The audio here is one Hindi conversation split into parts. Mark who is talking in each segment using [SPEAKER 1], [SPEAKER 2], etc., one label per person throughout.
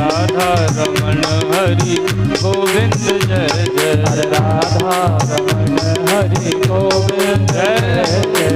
[SPEAKER 1] राधा रमण हरि गोविंद जय जय।
[SPEAKER 2] हरे राधा रमण हरि गोविंद जय जय।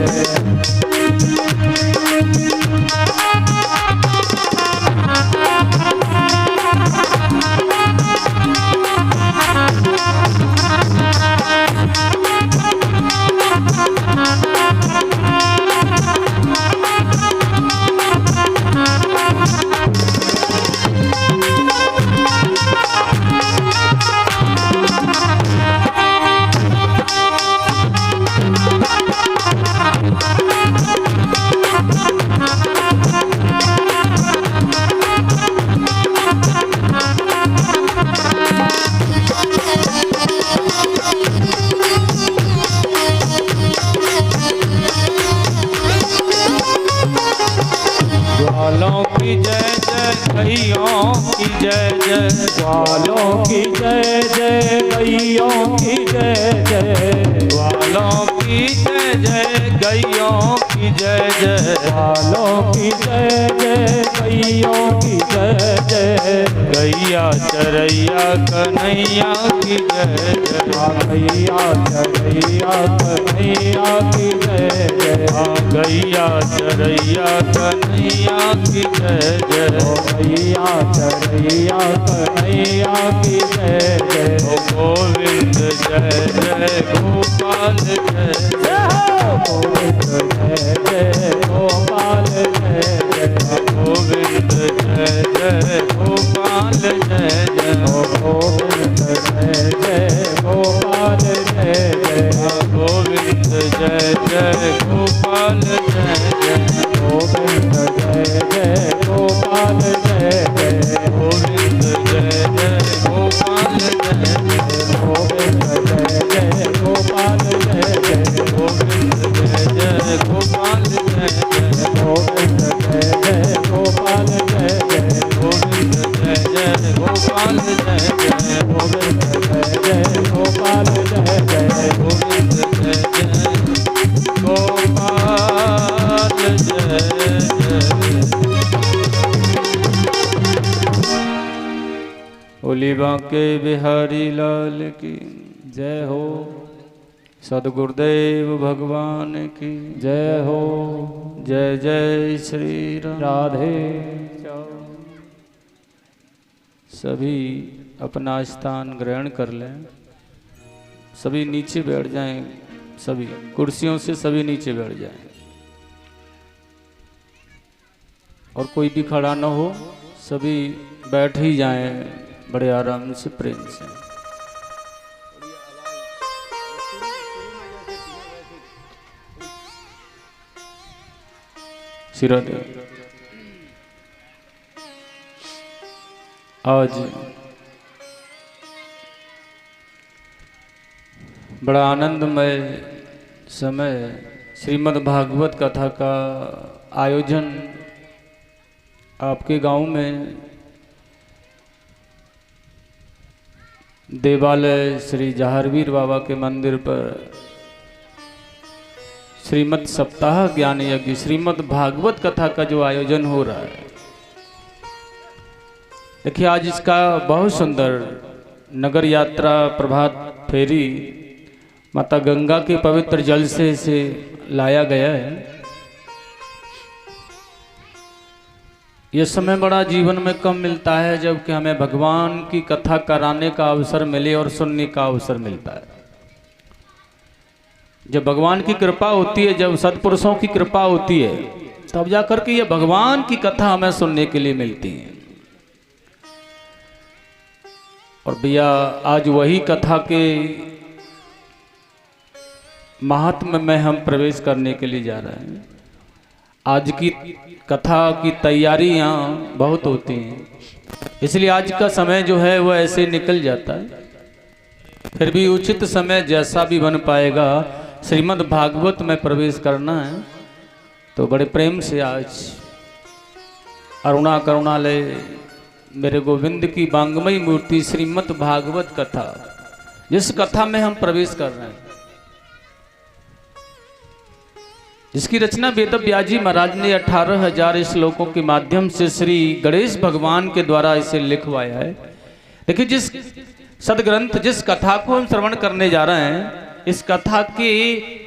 [SPEAKER 1] ग्वालों की जय जय गैयों की जय जय।
[SPEAKER 2] ग्वालों की जय जय गैयों की जय जय।
[SPEAKER 1] ग्वालों की जय जय गैयों की जय जय।
[SPEAKER 2] ग्वालों की जय जय गैयों की जय जय।
[SPEAKER 1] गैया चरैया कन्हैया की जय जय।
[SPEAKER 2] गैया चरैया कन्हैया की जय जय।
[SPEAKER 1] गैया चरैया कन्हैया की जय जय।
[SPEAKER 2] गैया चरैया कन्हैया की जय जय।
[SPEAKER 1] गोविंद जय जय गोपाल जय जय।
[SPEAKER 2] गोविंद जय जय गोपाल जय जय।
[SPEAKER 1] गोविंद जय जय गोपाल जय जय।
[SPEAKER 2] गोविंद जय जय गोपाल जय जय।
[SPEAKER 1] गोविंद जय जय गोपाल जय जय।
[SPEAKER 2] गोविंद जय जय गोपाल जय जय।
[SPEAKER 1] गोविंद जय जय गोपाल जय जय।
[SPEAKER 2] गोविंद जय जय गोपाल जय जय।
[SPEAKER 1] गोविंद जय जय गोपाल जय जय।
[SPEAKER 2] गोविंद जय जय गोपाल जय जय।
[SPEAKER 1] गोविंद जय जय गोपाल जय जय।
[SPEAKER 2] गोविंद जय जय गोपाल जय जय।
[SPEAKER 1] गोविंद जय जय गोपाल जय जय। बोली बांके बिहारी लाल की
[SPEAKER 2] जय हो।
[SPEAKER 1] सदगुरुदेव भगवान की
[SPEAKER 2] जय हो।
[SPEAKER 1] जय जय श्री राम।
[SPEAKER 2] राधे।
[SPEAKER 1] सभी अपना स्थान ग्रहण कर लें। सभी नीचे बैठ जाएं। सभी कुर्सियों से सभी नीचे बैठ जाएं और कोई भी खड़ा न हो। सभी बैठ ही जाएं बड़े आराम से प्रेम से। सिरादे आज बड़ा आनंदमय समय श्रीमद् भागवत कथा का आयोजन आपके गांव में देवालय श्री जहारवीर बाबा के मंदिर पर श्रीमद् सप्ताह ज्ञान यज्ञ श्रीमद् भागवत कथा का जो आयोजन हो रहा है। देखिए आज इसका बहुत सुंदर नगर यात्रा प्रभात फेरी माता गंगा के पवित्र जल से इसे लाया गया है। यह समय बड़ा जीवन में कम मिलता है जबकि हमें भगवान की कथा कराने का अवसर मिले और सुनने का अवसर मिलता है। जब भगवान की कृपा होती है, जब सत्पुरुषों की कृपा होती है, तब जाकर के ये भगवान की कथा हमें सुनने के लिए मिलती है। और भैया आज वही कथा के महात्म्य में हम प्रवेश करने के लिए जा रहे हैं। आज की कथा की तैयारियां बहुत होती हैं, इसलिए आज का समय जो है वो ऐसे निकल जाता है। फिर भी उचित समय जैसा भी बन पाएगा श्रीमद् भागवत में प्रवेश करना है तो बड़े प्रेम से आज अरुणा करुणालय मेरे गोविंद की वांगमयी मूर्ति श्रीमद् भागवत कथा, जिस कथा में हम प्रवेश कर रहे हैं, जिसकी रचना वेद व्यास जी महाराज ने 18,000 श्लोकों के माध्यम से श्री गणेश भगवान के द्वारा इसे लिखवाया है। देखिए, जिस सदग्रंथ, जिस कथा को हम श्रवण करने जा रहे हैं, इस कथा के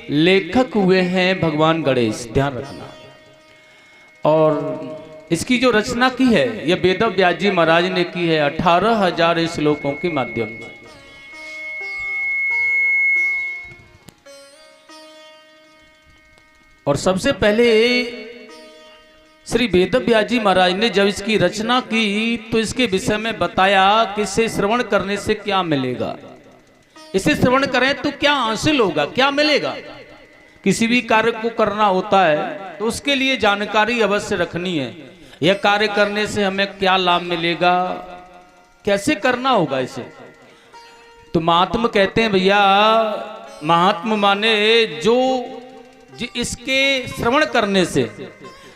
[SPEAKER 1] लेखक हुए हैं भगवान गणेश, ध्यान रखना। और इसकी जो रचना की है यह वेद व्यास जी महाराज ने की है 18,000 श्लोकों के माध्यम से। और सबसे पहले श्री वेद व्यास जी महाराज ने जब इसकी रचना की तो इसके विषय में बताया कि इसे श्रवण करने से क्या मिलेगा, इसे श्रवण करें तो क्या हासिल होगा, क्या मिलेगा। किसी भी कार्य को करना होता है तो उसके लिए जानकारी अवश्य रखनी है। यह कार्य करने से हमें क्या लाभ मिलेगा, कैसे करना होगा इसे। तो महात्मा कहते हैं भैया, महात्मा माने जो इसके श्रवण करने से,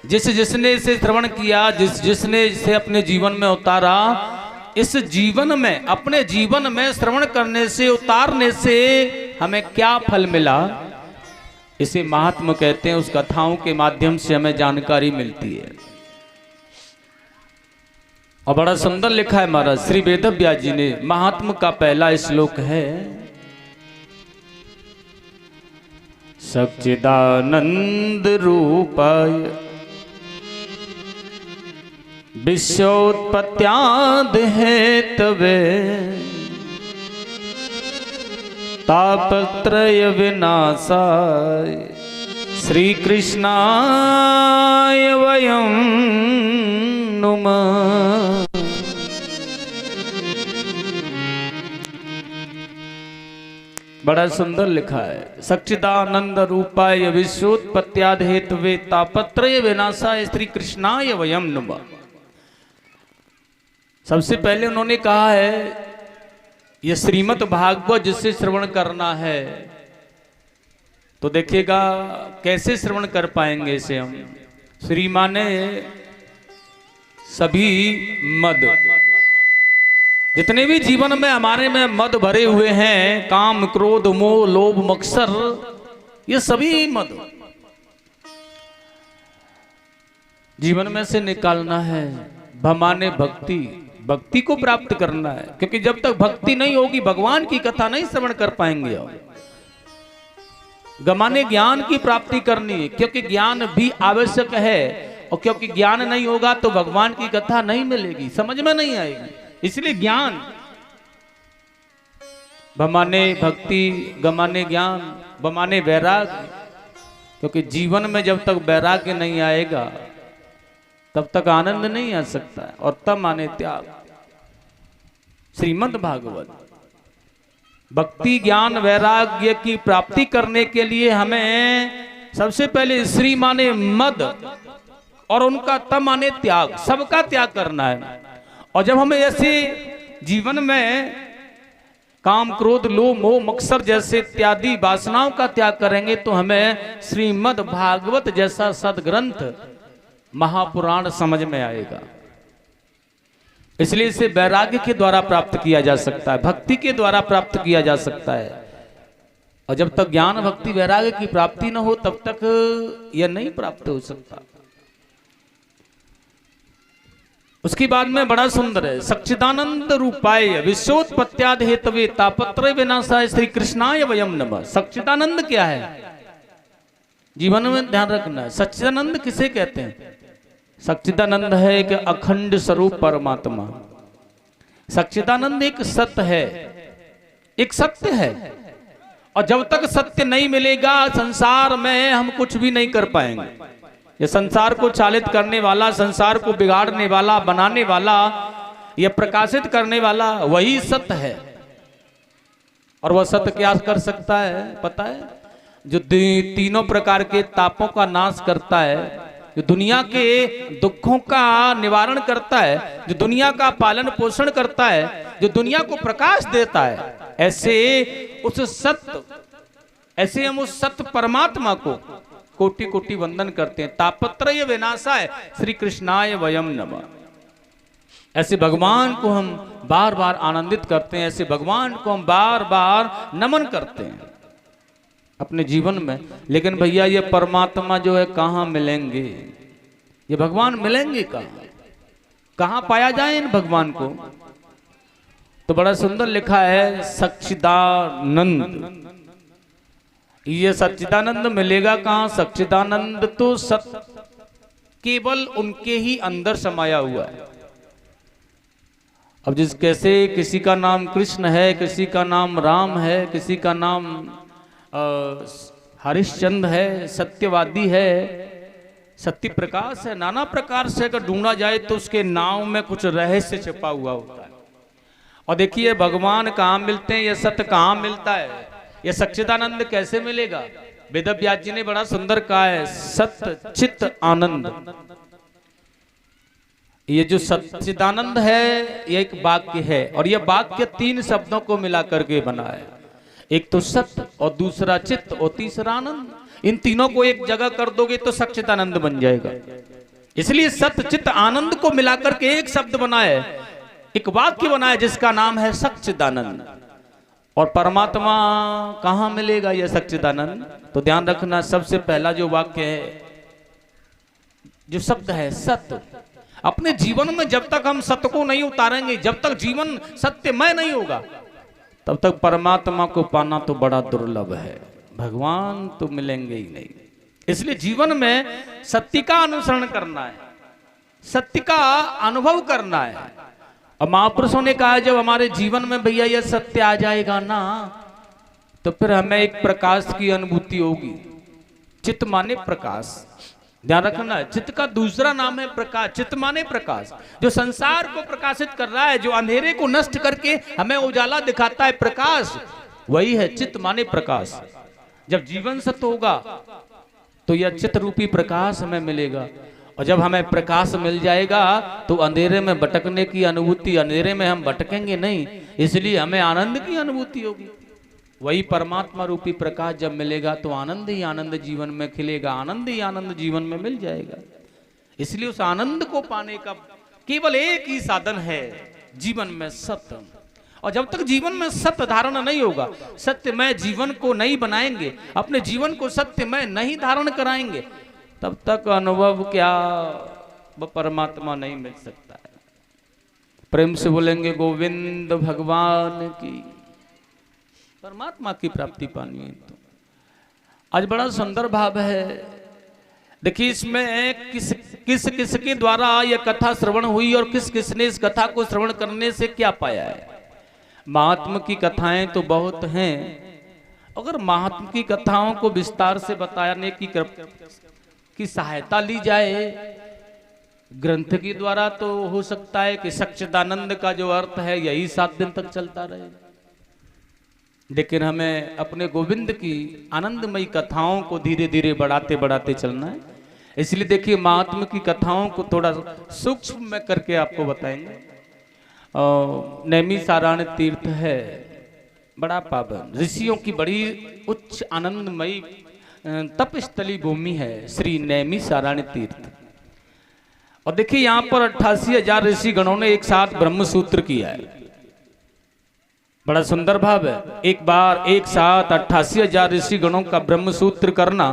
[SPEAKER 1] जिसने इसे श्रवण किया, जिसने इसे अपने जीवन में उतारा, इस जीवन में, अपने जीवन में श्रवण करने से, उतारने से हमें क्या फल मिला, इसे महात्मा कहते हैं। उस कथाओं के माध्यम से हमें जानकारी मिलती है। और बड़ा सुंदर लिखा है महाराज श्री वेद व्यास जी ने। महात्मा का पहला श्लोक है, सच्चिदानंद रूपाय विश्वोत्पत्त्यादि हेतवे तापत्रय विनाशाय श्री कृष्णाय वयं नुमः। बड़ा सुंदर लिखा है, सच्चिदानंद रूपाय विश्वोत्पत्त्यादि हेतवे तापत्रय विनाशाय श्री कृष्णाय वयं नुमः। सबसे पहले उन्होंने कहा है यह श्रीमद् भागवत जिससे श्रवण करना है, तो देखिएगा कैसे श्रवण कर पाएंगे इसे हम। श्री माने सभी मद, जितने भी जीवन में हमारे में मद भरे हुए हैं, काम क्रोध मोह लोभ मत्सर, ये सभी मद जीवन में से निकालना है। भमाने भक्ति, भक्ति को प्राप्त करना है, क्योंकि जब तक भक्ति नहीं होगी भगवान की कथा नहीं श्रवण कर पाएंगे। गमाने ज्ञान की प्राप्ति करनी है, क्योंकि ज्ञान भी आवश्यक है, और क्योंकि ज्ञान नहीं होगा तो भगवान की कथा नहीं मिलेगी, समझ में नहीं आएगी। इसलिए ज्ञान, भमाने भक्ति, गमाने ज्ञान, बमाने वैराग्य, क्योंकि जीवन में जब तक वैराग्य नहीं आएगा तब तक आनंद नहीं आ सकता है। और तब माने त्याग। श्रीमद् भागवत भक्ति ज्ञान वैराग्य की प्राप्ति करने के लिए हमें सबसे पहले श्री माने मद और उनका तम माने त्याग, सबका त्याग करना है। और जब हमें ऐसे जीवन में काम क्रोध लोभ मोह मत्सर जैसे इत्यादि वासनाओं का त्याग करेंगे तो हमें श्रीमद् भागवत जैसा सदग्रंथ महापुराण समझ में आएगा। इसलिए इसे वैराग्य के द्वारा प्राप्त किया जा सकता है, भक्ति के द्वारा प्राप्त किया जा सकता है। और जब तक ज्ञान भक्ति वैराग्य की प्राप्ति न हो तब तक यह नहीं प्राप्त हो सकता। उसके बाद में बड़ा सुंदर है, सच्चिदानंद रूपाय विश्वोत्पत्त्यादि हेतवे तापत्रय विनाशाय श्री कृष्णाय वयं नमः। सच्चिदानंद क्या है, जीवन में ध्यान रखना है। सच्चिदानंद किसे कहते हैं? सच्चिदानंद है एक अखंड स्वरूप परमात्मा। सच्चिदानंद एक सत्य है, एक सत्य है। और जब तक सत्य नहीं मिलेगा संसार में हम कुछ भी नहीं कर पाएंगे। ये संसार को चालित करने वाला, संसार को बिगाड़ने वाला, बनाने वाला, यह प्रकाशित करने वाला वही सत्य है। और वह सत्य क्या कर सकता है पता है? जो तीनों प्रकार के तापों का नाश करता है, जो दुनिया के दुखों का निवारण करता है, जो दुनिया का पालन पोषण करता है, जो दुनिया को प्रकाश देता है, ऐसे हम उस सत्य परमात्मा को कोटि कोटि वंदन करते हैं। तापत्रय विनाशाय श्री कृष्णाय वयं नमः। ऐसे भगवान को हम बार बार आनंदित करते हैं, ऐसे भगवान को हम बार बार नमन करते हैं। अपने जीवन में। लेकिन भैया ये परमात्मा जो है कहाँ मिलेंगे, ये भगवान मिलेंगे कहाँ, कहाँ पाया जाए इन भगवान को। तो बड़ा सुंदर लिखा है सच्चिदानंद, ये सच्चिदानंद मिलेगा कहाँ। सच्चिदानंद तो केवल उनके ही अंदर समाया हुआ है। अब जिस कैसे किसी का नाम कृष्ण है, किसी का नाम राम है, किसी का नाम हरिश्चंद्र है, सत्यवादी है, सत्य प्रकाश है, नाना प्रकार से अगर ढूंढा जाए तो उसके नाम में कुछ रहस्य छिपा हुआ होता है। और देखिए भगवान कहाँ मिलते हैं, ये सत्य कहाँ मिलता है, ये सच्चिदानंद कैसे मिलेगा। वेद व्यास जी ने बड़ा सुंदर कहा है सत्य चित्त आनंद। ये जो सच्चिदानंद है ये एक वाक्य है, और यह वाक्य 3 शब्दों को मिलाकर के बना है। एक तो सत्य और दूसरा चित्त और तीसरा आनंद। इन तीनों को एक जगह कर दोगे तो सच्चिदानंद बन जाएगा। इसलिए सत्य चित्त आनंद को मिलाकर के एक शब्द बना है, एक वाक्य बना है जिसका नाम है सच्चिदानंद। और परमात्मा कहाँ मिलेगा यह सच्चिदानंद, तो ध्यान रखना सबसे पहला जो वाक्य है, जो शब्द है सत्य। अपने जीवन में जब तक हम सत्य को नहीं उतारेंगे, जब तक जीवन सत्यमय नहीं होगा, तब तक परमात्मा को पाना तो बड़ा दुर्लभ है, भगवान तो मिलेंगे ही नहीं। इसलिए जीवन में सत्य का अनुसरण करना है, सत्य का अनुभव करना है। और महापुरुषों ने कहा जब हमारे जीवन में भैया यह सत्य आ जाएगा ना, तो फिर हमें एक प्रकाश की अनुभूति होगी। चित्त माने प्रकाश, ध्यान रखना, चित्त का दूसरा नाम है प्रकाश। चित्त माने प्रकाश, जो संसार को प्रकाशित कर रहा है, जो अंधेरे को नष्ट करके हमें उजाला दिखाता है, प्रकाश वही है चित्त माने प्रकाश। जब जीवन सत्य होगा तो यह चित्त रूपी प्रकाश हमें मिलेगा। और जब हमें प्रकाश मिल जाएगा तो अंधेरे में भटकने की अनुभूति, अंधेरे में हम भटकेंगे नहीं, इसलिए हमें आनंद की अनुभूति होगी। वही परमात्मा रूपी प्रकाश जब मिलेगा तो आनंद ही आनंद जीवन में खिलेगा, आनंद ही आनंद जीवन में मिल जाएगा। इसलिए उस आनंद को पाने का केवल एक ही साधन है, जीवन में सत्य। और जब तक जीवन में सत्य धारण नहीं होगा, सत्यमय जीवन को नहीं बनाएंगे, अपने जीवन को सत्यमय नहीं धारण कराएंगे, तब तक अनुभव क्या, वह परमात्मा नहीं मिल सकता है। प्रेम से बोलेंगे गोविंद भगवान की। परमात्मा की प्राप्ति पानी है। तो आज बड़ा सुंदर भाव है। देखिए इसमें किस किस के द्वारा यह कथा श्रवण हुई और किस किसने इस कथा को श्रवण करने से क्या पाया है। महात्मा की कथाएं तो बहुत हैं, अगर महात्मा की कथाओं को विस्तार से बताने की सहायता ली जाए ग्रंथ के द्वारा, तो हो सकता है कि सच्चिदानंद का जो अर्थ है यही 7 दिन तक चलता रहे। लेकिन हमें अपने गोविंद की आनंदमयी कथाओं को धीरे धीरे बढ़ाते बढ़ाते चलना है। इसलिए देखिए महात्मा की कथाओं को थोड़ा सूक्ष्म में करके आपको बताएंगे। नैमिषारण्य तीर्थ है, बड़ा पावन, ऋषियों की बड़ी उच्च आनंदमयी तपस्थली भूमि है श्री नैमिषारण्य तीर्थ। और देखिए यहाँ पर 88,000 ऋषि गणों ने एक साथ ब्रह्मसूत्र किया है। बड़ा सुंदर भाव है, एक बार एक साथ 88,000 ऋषि गणों का ब्रह्मसूत्र करना।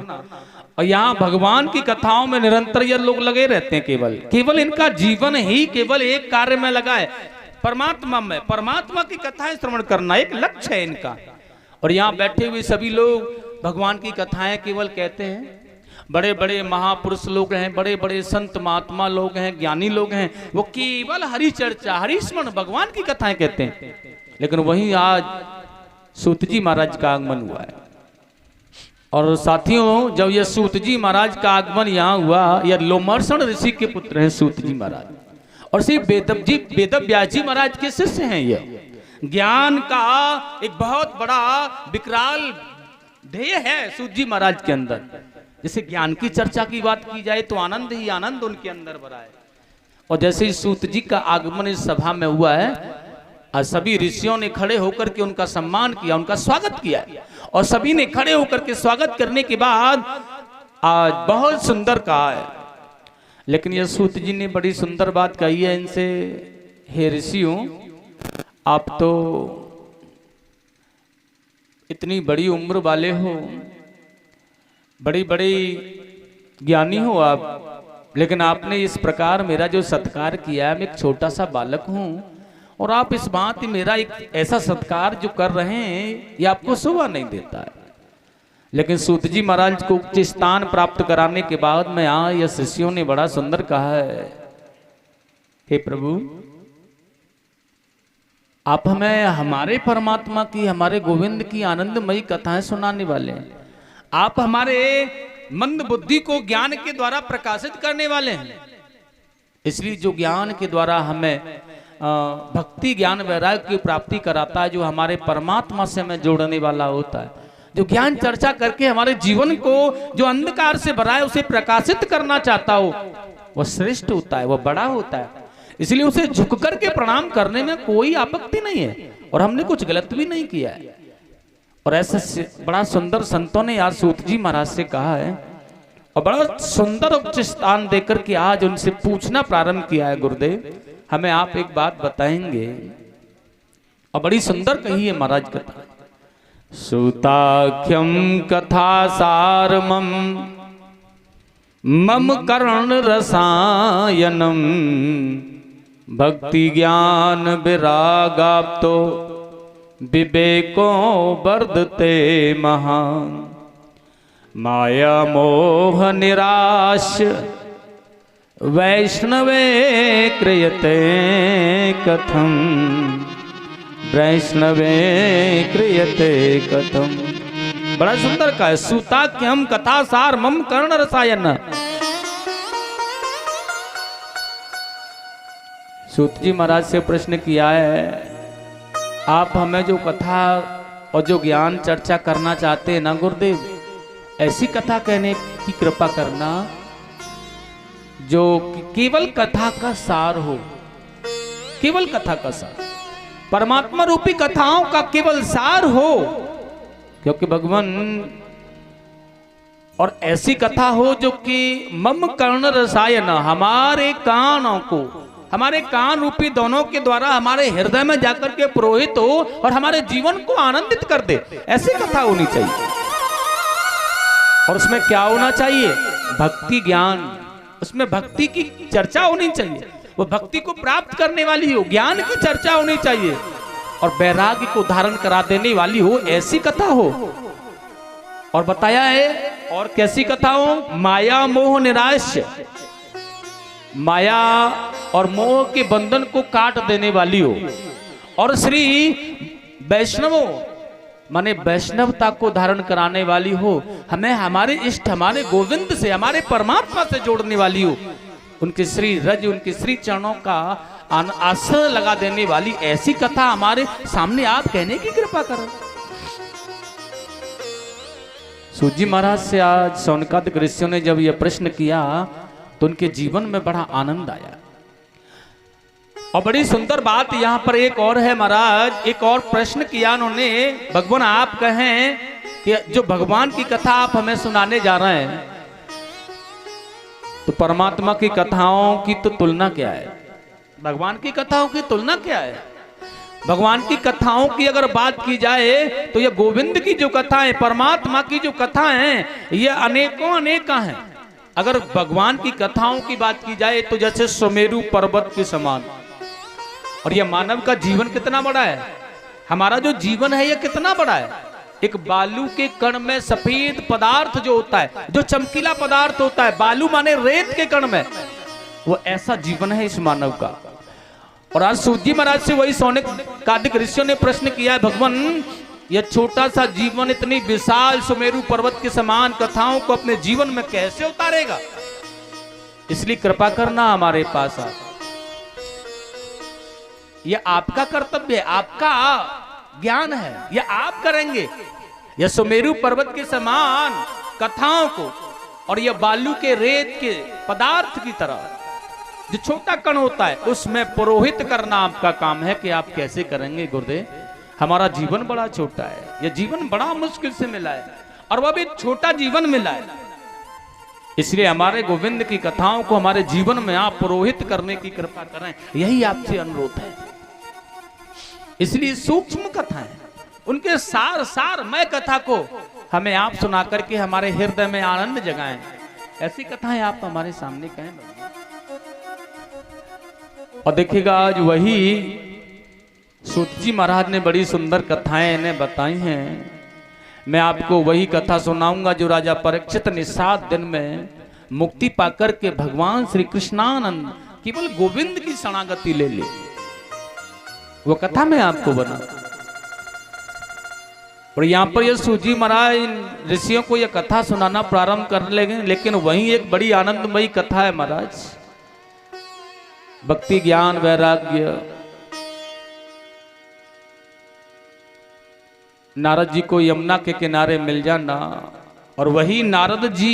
[SPEAKER 1] और यहाँ भगवान की कथाओं में निरंतर ये लोग लगे रहते हैं। केवल इनका जीवन ही केवल एक कार्य में लगा है, परमात्मा में, परमात्मा की कथाएं श्रवण करना एक लक्ष्य है इनका। और यहाँ बैठे हुए सभी लोग भगवान की कथाएं केवल कहते हैं। बड़े बड़े महापुरुष लोग हैं, बड़े बड़े संत महात्मा लोग हैं, ज्ञानी लोग हैं, वो केवल हरि चर्चा, हरि स्मरण, भगवान की कथाएं कहते हैं। लेकिन वहीं आज सूत जी महाराज का आगमन हुआ है। और साथियों जब यह सूत जी महाराज का आगमन यहाँ हुआ, यह लोमर्षण ऋषि के पुत्र हैं सूत जी महाराज, और श्री वेद व्यास जी महाराज के शिष्य हैं। यह ज्ञान का एक बहुत बड़ा विकराल ध्येय है सूत जी महाराज के अंदर। जैसे ज्ञान की चर्चा की बात की जाए तो आनंद ही आनंद उनके अंदर भरा है। और जैसे ही सूत जी का आगमन इस सभा में हुआ है, आज सभी ऋषियों ने खड़े होकर के उनका सम्मान किया, उनका स्वागत किया। और सभी ने खड़े होकर के स्वागत करने के बाद आज बहुत सुंदर कहा है। लेकिन यह सूत जी ने बड़ी सुंदर बात कही है इनसे, हे ऋषियों, आप तो इतनी बड़ी उम्र वाले हो, बड़ी बड़ी ज्ञानी हो आप, लेकिन आपने इस प्रकार मेरा जो सत्कार किया है, मैं एक छोटा सा बालक हूं और आप इस बात मेरा एक ऐसा सत्कार जो कर रहे हैं ये आपको शोभा नहीं देता है। लेकिन सूत जी महाराज को उच्च स्थान प्राप्त कराने के बाद में यह शिष्यों ने बड़ा सुंदर कहा है, हे प्रभु आप हमें हमारे परमात्मा की, हमारे गोविंद की आनंदमयी कथाएं सुनाने वाले हैं। आप हमारे मंद बुद्धि को ज्ञान के द्वारा प्रकाशित करने वाले हैं। इसलिए जो ज्ञान के द्वारा हमें भक्ति ज्ञान वैराग्य की प्राप्ति कराता है, जो हमारे परमात्मा से हमें जोड़ने वाला होता है, जो ज्ञान चर्चा करके हमारे जीवन को जो अंधकार से भरा है उसे प्रकाशित करना चाहता हो, वह श्रेष्ठ होता है, वह बड़ा होता है। इसलिए उसे झुक करके प्रणाम करने में कोई आपत्ति नहीं है और हमने कुछ गलत भी नहीं किया है। और ऐसा बड़ा सुंदर संतों ने आज सूत जी महाराज से कहा है और बड़ा सुंदर उच्च स्थान देकर के आज उनसे पूछना प्रारंभ किया है, गुरुदेव हमें आप एक बात बताएंगे। और बड़ी सुंदर कही है महाराज कथा, सूताख्यम कथा सारमम मम कर्ण रसायनम भक्ति ज्ञान विरागाप्तो विवेको वर्धते महान माया मोह निराश वैष्णवे क्रियते कथम वैष्णवे क्रियते कथम। बड़ा सुंदर का है, सूताख्यम कथा सार मम कर्ण रसायन। सूत जी महाराज से प्रश्न किया है, आप हमें जो कथा और जो ज्ञान चर्चा करना चाहते हैं ना गुरुदेव, ऐसी कथा कहने की कृपा करना जो केवल कथा का सार हो, केवल कथा का सार, परमात्मा रूपी कथाओं का केवल सार हो। क्योंकि भगवान और ऐसी कथा हो जो कि मम कर्ण रसायन, हमारे कानों को, हमारे कान रूपी दोनों के द्वारा हमारे हृदय में जाकर के पुरोहित हो और हमारे जीवन को आनंदित कर दे, ऐसी कथा होनी चाहिए। और उसमें क्या होना चाहिए? भक्ति ज्ञान, उसमें भक्ति की चर्चा होनी चाहिए, वो भक्ति को प्राप्त करने वाली हो, ज्ञान की चर्चा होनी चाहिए और वैराग्य को धारण करा देने वाली हो, ऐसी कथा हो। और बताया है और कैसी कथा हो? माया मोह निराश्य, माया और मोह के बंधन को काट देने वाली हो और श्री वैष्णवों माने वैष्णवता को धारण कराने वाली हो, हमें हमारे इष्ट, हमारे गोविंद से, हमारे परमात्मा से जोड़ने वाली हो, उनके श्री रज, उनके श्री चरणों का आश्रय लगा देने वाली ऐसी कथा हमारे सामने आप कहने की कृपा करें। सूत जी महाराज से आज शौनकादिक ऋषियों ने जब यह प्रश्न किया तो उनके जीवन में बड़ा आनंद आया। और बड़ी सुंदर बात यहाँ पर एक और है महाराज, एक और प्रश्न किया उन्होंने, भगवान आप कहें कि जो भगवान की कथा आप हमें सुनाने जा रहे हैं तो परमात्मा की कथाओं की तो तुलना क्या है? भगवान की कथाओं की तुलना क्या है? भगवान की कथाओं की अगर बात की जाए तो ये गोविंद की जो कथा है, परमात्मा की जो कथा है, ये अनेकों अनेका हैं। अगर भगवान की कथाओं की बात की जाए तो जैसे सुमेरु पर्वत के समान, और यह मानव का जीवन कितना बड़ा है, हमारा जो जीवन है यह कितना बड़ा है। एक बालू के कण में सफेद पदार्थ जो होता है, जो चमकीला पदार्थ होता है, बालू माने रेत के कण में, वो ऐसा जीवन है इस मानव का। और आज सूत जी महाराज से वही शौनकादिक ऋषियों ने प्रश्न किया है, भगवान यह छोटा सा जीवन इतनी विशाल सुमेरु पर्वत के समान कथाओं को अपने जीवन में कैसे उतारेगा? इसलिए कृपा करना हमारे पास आ। यह आपका कर्तव्य है, आपका ज्ञान है, यह आप करेंगे। यह सुमेरु पर्वत के समान कथाओं को और यह बालू के रेत के पदार्थ की तरह जो छोटा कण होता है उसमें पुरोहित करना आपका काम है कि आप कैसे करेंगे गुरुदेव। हमारा जीवन बड़ा छोटा है, यह जीवन बड़ा मुश्किल से मिला है और वह भी छोटा जीवन मिला है। इसलिए हमारे गोविंद की कथाओं को हमारे जीवन में आप पुरोहित करने की कृपा करें, यही आपसे अनुरोध है। इसलिए सूक्ष्म कथाएं, उनके सार सार मैं कथा को हमें आप सुना करके हमारे हृदय में आनंद जगाएं। ऐसी कथाएं आप हमारे सामने कहें। और देखिएगा आज वही सूत जी महाराज ने बड़ी सुंदर कथाएं इन्हें बताई हैं। मैं आपको वही कथा सुनाऊंगा जो राजा परीक्षित ने 7 दिन में मुक्ति पाकर के भगवान श्री कृष्णानंद केवल गोविंद की शरणागति ले ली। वो कथा मैं आपको बना। और यहाँ पर ये सूत जी महाराज ऋषियों को यह कथा सुनाना प्रारंभ कर लेंगे, लेकिन वहीं एक बड़ी आनंदमयी कथा है महाराज। भक्ति ज्ञान वैराग्य। नारद जी को यमुना के किनारे मिल जाना, और वही नारद जी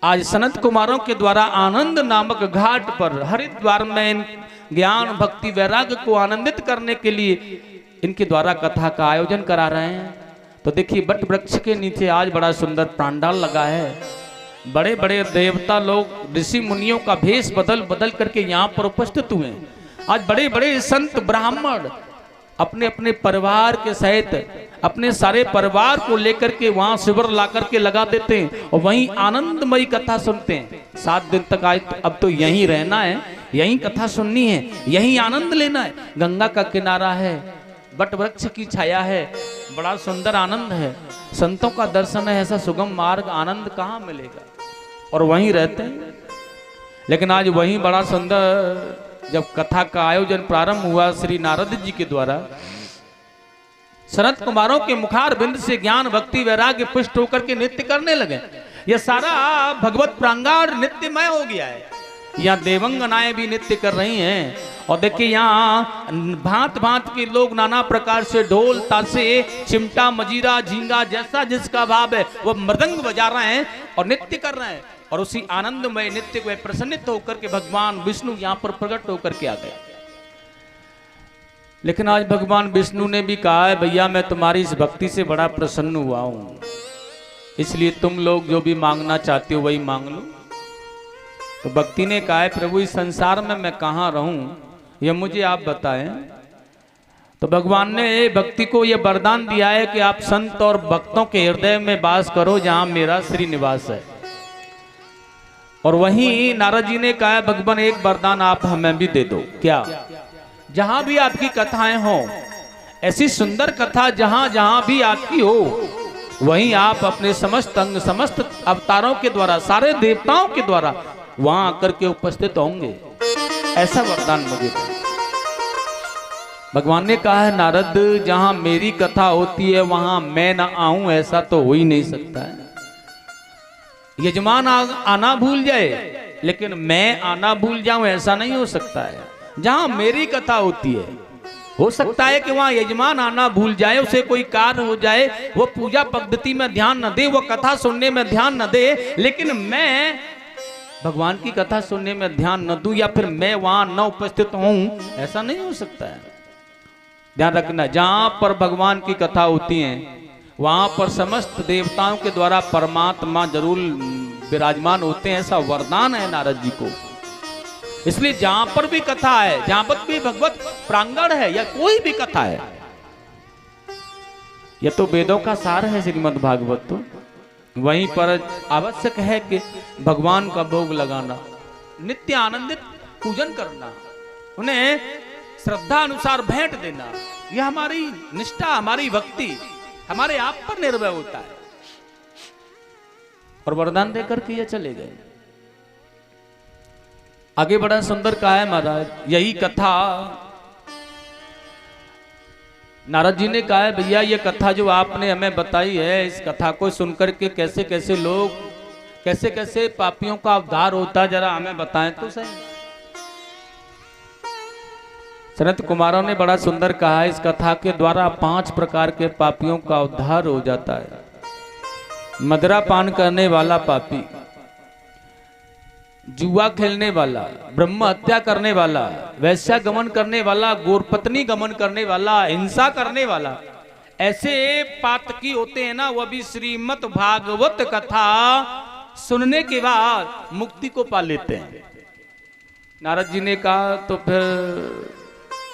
[SPEAKER 1] आज सनत कुमारों के द्वारा आनंद नामक घाट पर हरिद्वार में ज्ञान भक्ति वैराग्य को आनंदित करने के लिए इनके द्वारा कथा का आयोजन करा रहे हैं। तो देखिए बट वृक्ष के नीचे आज बड़ा सुंदर प्रांडाल लगा है। बड़े बड़े देवता लोग ऋषि मुनियों का भेष बदल बदल करके यहाँ पर उपस्थित हुए। आज बड़े बड़े संत ब्राह्मण अपने अपने परिवार के सहित अपने सारे परिवार को लेकर के वहां शिविर ला करके लगा देते हैं और वहीं आनंदमयी कथा सुनते हैं। 7 दिन तक आज अब तो यहीं रहना है, यहीं कथा सुननी है, यहीं आनंद लेना है। गंगा का किनारा है, बट वृक्ष की छाया है, बड़ा सुंदर आनंद है। संतों का दर्शन है, ऐसा सुगम मार्ग आनंद कहाँ मिलेगा। और वहीं रहते हैं। लेकिन आज वहीं बड़ा सुंदर जब कथा का आयोजन प्रारंभ हुआ श्री नारद जी के द्वारा, सनत कुमारों के मुखार बिंद से ज्ञान भक्ति वैराग्य पुष्ट होकर के नृत्य करने लगे। यह सारा भगवत प्रांगण नृत्यमय हो गया है। यहाँ देवंगनाएं भी नृत्य कर रही हैं। और देखिए यहाँ भांत भांत के लोग नाना प्रकार से ढोल तासे चिमटा मजीरा झींगा जैसा जिसका भाव है वो मृदंग बजा रहे हैं और नृत्य कर रहे हैं। और उसी आनंदमय नृत्य को प्रसन्नित होकर के भगवान विष्णु यहाँ पर प्रकट होकर के आ गए। लेकिन आज भगवान विष्णु ने भी कहा है भैया मैं तुम्हारी इस भक्ति से बड़ा प्रसन्न हुआ हूं, इसलिए तुम लोग जो भी मांगना चाहते हो वही मांग लो। तो भक्ति ने कहा है प्रभु इस संसार में मैं कहाँ रहूं यह मुझे आप बताएं। तो भगवान ने भक्ति को यह वरदान दिया है कि आप संत और भक्तों के हृदय में वास करो जहां मेरा श्री निवास है। और वहीं नारद जी ने कहा भगवान एक वरदान आप हमें भी दे दो। क्या? जहां भी आपकी कथाएं हो, ऐसी सुंदर कथा जहां जहां भी आपकी हो वहीं आप अपने समस्त अंग समस्त अवतारों के द्वारा सारे देवताओं के द्वारा वहां आकर के उपस्थित होंगे, ऐसा वरदान मुझे दो। भगवान ने कहा है नारद जहां मेरी कथा होती है वहां मैं ना आऊं ऐसा तो हो ही नहीं सकता है। यजमान आना भूल जाए लेकिन मैं आना भूल जाऊं ऐसा नहीं हो सकता है। जहां मेरी कथा होती है हो सकता है कि वहां यजमान आना भूल जाए, उसे कोई कार्य हो जाए, वो पूजा पद्धति में ध्यान न दे, वो कथा सुनने में ध्यान न दे, लेकिन मैं भगवान की कथा सुनने में ध्यान न दूं या फिर मैं वहां न उपस्थित हूं, ऐसा नहीं हो सकता है। ध्यान रखना जहां पर भगवान की कथा होती है वहां पर समस्त देवताओं के द्वारा परमात्मा जरूर विराजमान होते हैं, ऐसा वरदान है नारद जी को। इसलिए जहां पर भी कथा है, जहां पर भी भगवत प्रांगण है या कोई भी कथा है, यह तो वेदों का सार है श्रीमद् भागवत, तो वहीं पर आवश्यक है कि भगवान का भोग लगाना, नित्य आनंदित पूजन करना, उन्हें श्रद्धा अनुसार भेंट देना, यह हमारी निष्ठा हमारी भक्ति हमारे आप पर निर्भर होता है। और वरदान देकर के ये चले गए। आगे बड़ा सुंदर कहा है महाराज, यही कथा नारद जी ने कहा है भैया ये कथा जो आपने हमें बताई है, इस कथा को सुनकर के कैसे कैसे लोग कैसे कैसे पापियों का उद्धार होता है जरा हमें बताएं तो सही। सनत कुमारों ने बड़ा सुंदर कहा है इस कथा के द्वारा 5 प्रकार के पापियों का उद्धार हो जाता है। मदिरा पान करने वाला पापी, जुआ खेलने वाला, ब्रह्म हत्या करने वाला, वैश्या गमन करने वाला, गोरपत्नी गमन करने वाला, हिंसा करने वाला, ऐसे पातकी होते हैं ना, वह भी श्रीमद् भागवत कथा सुनने के बाद मुक्ति को पा लेते हैं। नारद जी ने कहा तो फिर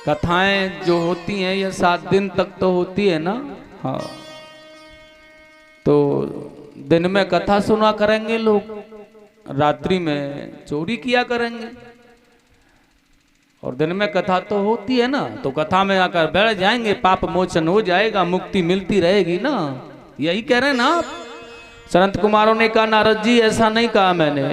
[SPEAKER 1] कथाएं जो होती हैं ये 7 दिन तक तो होती है ना। हाँ, तो दिन में कथा सुना करेंगे लोग, रात्रि में चोरी किया करेंगे, और दिन में कथा तो होती है ना, तो कथा में आकर बैठ जाएंगे, पाप मोचन हो जाएगा, मुक्ति मिलती रहेगी ना। यही कह रहे हैं ना आप। संत कुमारों ने कहा नारद जी ऐसा नहीं कहा मैंने,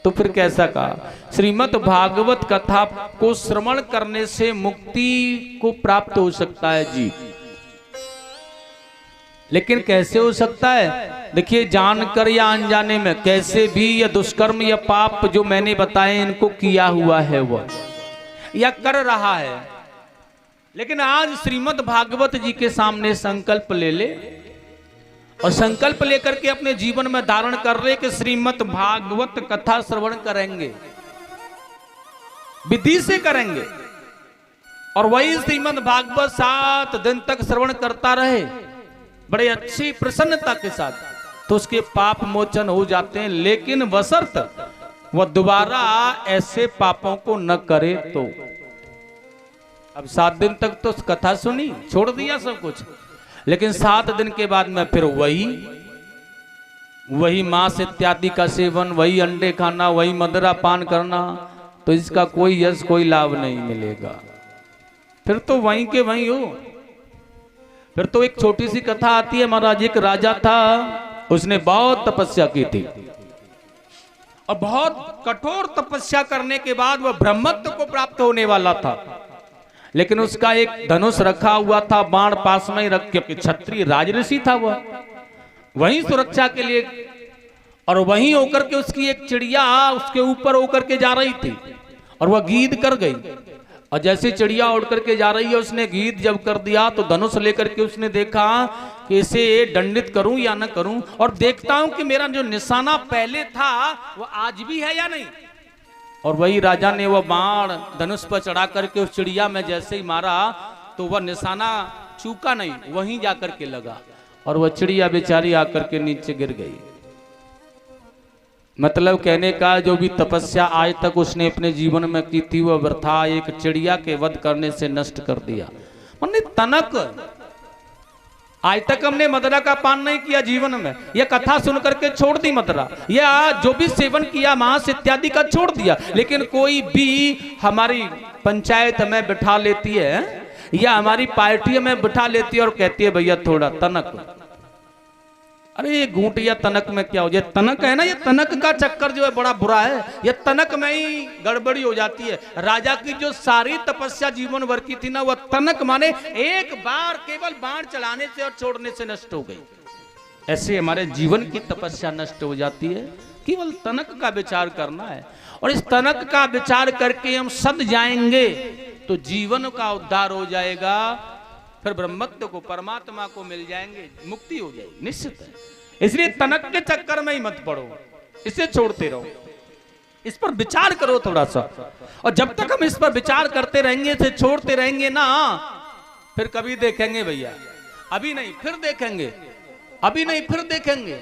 [SPEAKER 1] तो फिर कैसा कहा? श्रीमद् भागवत कथा को श्रवण करने से मुक्ति को प्राप्त हो सकता है जी। लेकिन कैसे हो सकता है? देखिए, जानकर या अनजाने में कैसे भी या दुष्कर्म या पाप जो मैंने बताए इनको किया हुआ है वह या कर रहा है, लेकिन आज श्रीमद् भागवत जी के सामने संकल्प ले ले और संकल्प लेकर के अपने जीवन में धारण कर रहे कि श्रीमद् भागवत कथा श्रवण करेंगे, विधि से करेंगे, और वही श्रीमद् भागवत 7 दिन तक श्रवण करता रहे बड़े अच्छी प्रसन्नता के साथ, तो उसके पाप मोचन हो जाते हैं। लेकिन बशर्त वह दोबारा ऐसे पापों को न करे तो। अब 7 दिन तक तो कथा सुनी, छोड़ दिया सब कुछ, लेकिन 7 दिन के बाद में फिर वही मांस इत्यादि का सेवन, वही अंडे खाना, वही मदिरा पान करना, तो इसका कोई यश कोई लाभ नहीं मिलेगा। फिर तो वहीं के वहीं हो। फिर तो एक छोटी सी कथा आती है, महाराज एक राजा था, उसने बहुत तपस्या की थी और बहुत कठोर तपस्या करने के बाद वह ब्रह्मत्व को प्राप्त होने वाला था, लेकिन उसका एक धनुष रखा हुआ था, बाण पास में ही रख के, क्षत्रिय राजऋषि था वह, वहीं सुरक्षा के लिए, और वहीं होकर के उसकी एक चिड़िया उसके ऊपर होकर के जा रही थी और वह गीद कर गई, और जैसे चिड़िया उड़ करके जा रही है, उसने गीत जब कर दिया तो धनुष लेकर के उसने देखा कि इसे दंडित करूं या न करूं, और देखता हूं कि मेरा जो निशाना पहले था वो आज भी है या नहीं। और वही राजा ने वह बाण धनुष पर चढ़ा करके उस चिड़िया में जैसे ही मारा तो वह निशाना चूका नहीं, वहीं जाकर के लगा, और वह चिड़िया बेचारी आकर के नीचे गिर गई। मतलब कहने का, जो भी तपस्या आज तक उसने अपने जीवन में की थी वह वृथा एक चिड़िया के वध करने से नष्ट कर दिया। मैंने तनक, आज तक हमने मदिरा का पान नहीं किया जीवन में, यह कथा सुन करके छोड़ दी मदिरा, या जो भी सेवन किया मांस इत्यादि का छोड़ दिया, लेकिन कोई भी हमारी पंचायत में बिठा लेती है या हमारी पार्टी में बिठा लेती है और कहती है भैया थोड़ा तनक। अरे ये घूंट या तनक में क्या हो जाए? तनक है ना, ये तनक का चक्कर जो है बड़ा बुरा है, ये तनक में ही गड़बड़ी हो जाती है। राजा की जो सारी तपस्या जीवन भर की थी ना, वह तनक माने एक बार केवल बाण चलाने से और छोड़ने से नष्ट हो गई। ऐसे हमारे जीवन की तपस्या नष्ट हो जाती है। केवल तनक का विचार करना है, और इस तनक का विचार करके हम सद जाएंगे तो जीवन का उद्धार हो जाएगा, फिर ब्रह्मत्व को परमात्मा को मिल जाएंगे, मुक्ति हो जाएगी निश्चित है। इसलिए तनक के चक्कर में ही मत पड़ो, इसे छोड़ते रहो, इस पर विचार करो थोड़ा सा, और जब तक हम इस पर विचार करते रहेंगे, इसे छोड़ते रहेंगे ना, फिर कभी देखेंगे भैया, अभी नहीं फिर देखेंगे, अभी नहीं फिर देखेंगे,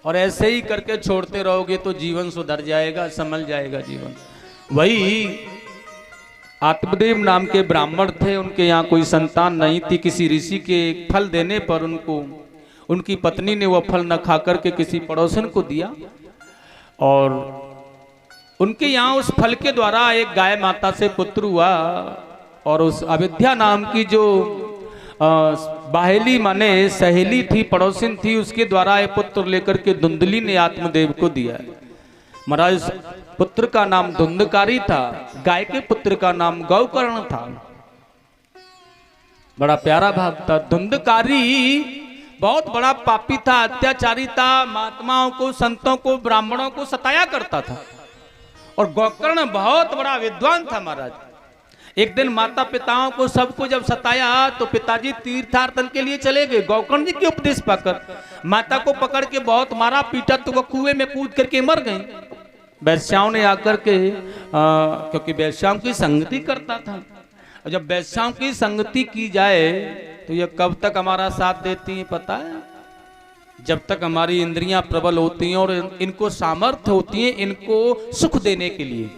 [SPEAKER 1] और ऐसे ही करके छोड़ते रहोगे तो जीवन सुधर जाएगा, संभल जाएगा जीवन। वही आत्मदेव नाम के ब्राह्मण थे, उनके यहाँ कोई संतान नहीं थी। किसी ऋषि के फल देने पर उनको उनकी पत्नी ने वह फल न खा करके किसी पड़ोसन को दिया, और उनके यहाँ उस फल के द्वारा एक गाय माता से पुत्र हुआ, और उस अविद्या नाम की जो बाहेली माने सहेली थी, पड़ोसिन थी, उसके द्वारा ये पुत्र लेकर के धुंधली ने आत्मदेव को दिया। महाराज पुत्र का नाम धुंधकारी था, गाय के पुत्र का नाम गौकर्ण था। बड़ा प्यारा भाग था। धुंधकारी बहुत बड़ा पापी था, अत्याचारी था, महात्माओं को, संतों को, ब्राह्मणों को सताया करता था, और गौकर्ण बहुत बड़ा विद्वान था महाराज। एक दिन माता पिताओं को सबको जब सताया तो पिताजी तीर्थाटन के लिए चले गए। गौकर्ण जी के उपदेश पाकर माता को पकड़ के बहुत मारा पीटा, तो वो कुएं में कूद करके मर गई। वैश्याओं ने आकर के क्योंकि वैश्याओं की संगति करता था, और जब वैश्याओं की संगति की जाए तो ये कब तक हमारा साथ देती है पता है? जब तक हमारी इंद्रियां प्रबल होती हैं और इनको सामर्थ्य होती है इनको सुख देने के लिए,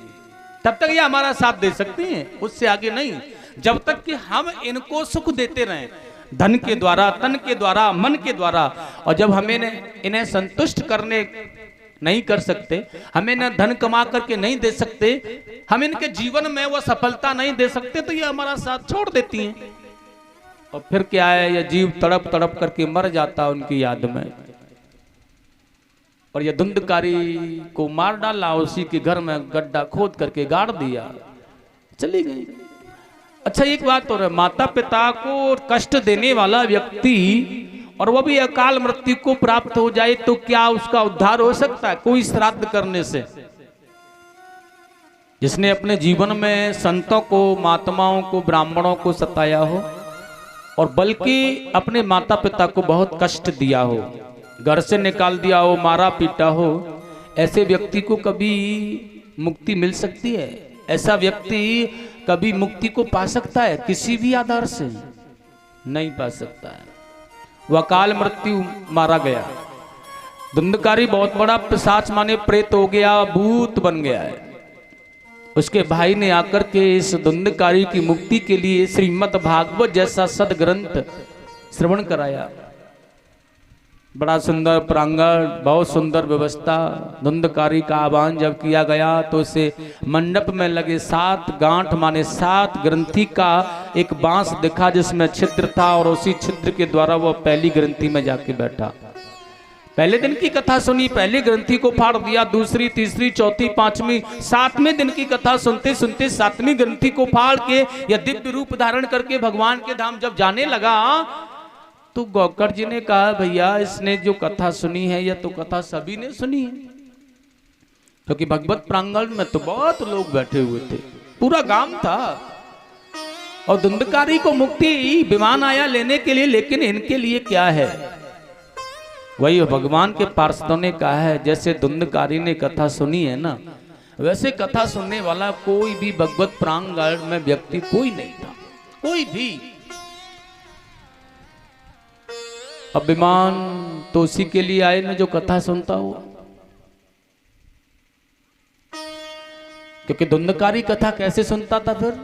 [SPEAKER 1] तब तक ये हमारा साथ दे सकती हैं, उससे आगे नहीं। जब तक कि हम इनको सुख देते रहें, धन के द्वारा, तन के द्वारा, मन के द्वारा, और जब हमें इन्हें संतुष्ट करने नहीं कर सकते, हमें न धन कमा करके नहीं दे सकते, हम इनके जीवन में वो सफलता नहीं दे सकते, तो ये हमारा साथ छोड़ देती हैं। और फिर क्या है, ये जीव तड़प तड़प करके मर जाता उनकी याद में। और ये धुंधकारी को मार डाला, उसी के घर में गड्ढा खोद करके गाड़ दिया, चली गई। अच्छा एक बात और है, माता पिता को कष्ट देने वाला व्यक्ति और वो भी अकाल मृत्यु को प्राप्त हो जाए तो क्या उसका उद्धार हो सकता है कोई श्राद्ध करने से? जिसने अपने जीवन में संतों को, महात्माओं को, ब्राह्मणों को सताया हो और बल्कि अपने माता पिता को बहुत कष्ट दिया हो, घर से निकाल दिया हो, मारा पीटा हो, ऐसे व्यक्ति को कभी मुक्ति मिल सकती है? ऐसा व्यक्ति कभी मुक्ति को पा सकता है? किसी भी आधार से नहीं पा सकता है। वह अकाल मृत्यु मारा गया। धुंधकारी बहुत बड़ा पिशाच माने प्रेत हो गया, भूत बन गया है। उसके भाई ने आकर के इस धुंधकारी की मुक्ति के लिए श्रीमद् भागवत जैसा सदग्रंथ श्रवण कराया। बड़ा सुंदर प्रांगण, बहुत सुंदर व्यवस्था। धुंधकारी का आह्वान जब किया गया तो उसे मंडप में लगे 7 गांठ माने 7 ग्रंथि का एक बांस दिखा जिसमें छिद्र था, और उसी छिद्र के द्वारा वह पहली ग्रंथि में जाके बैठा। पहले दिन की कथा सुनी, पहली ग्रंथि को फाड़ दिया, दूसरी, तीसरी, चौथी, 5वीं, 7वें दिन की कथा सुनते सुनते 7वीं ग्रंथि को फाड़ के यह दिव्य रूप धारण करके भगवान के धाम जब जाने लगा तो गौकर जी ने कहा, भैया इसने जो कथा सुनी है यह तो कथा सभी ने सुनी है, क्योंकि भगवत प्रांगण में तो बहुत लोग बैठे हुए थे, पूरा गांव था। और धुंधकारी को मुक्ति विमान आया लेने के लिए, लेकिन इनके लिए क्या है? वही भगवान के पार्षदों ने कहा है, जैसे धुंधकारी ने कथा सुनी है ना, वैसे कथा सुनने वाला कोई भी भगवत प्रांगण में व्यक्ति कोई नहीं था, कोई भी। अब विमान तो उसी के लिए आए ना जो कथा सुनता हो, क्योंकि धुंधकारी कथा कैसे सुनता था? फिर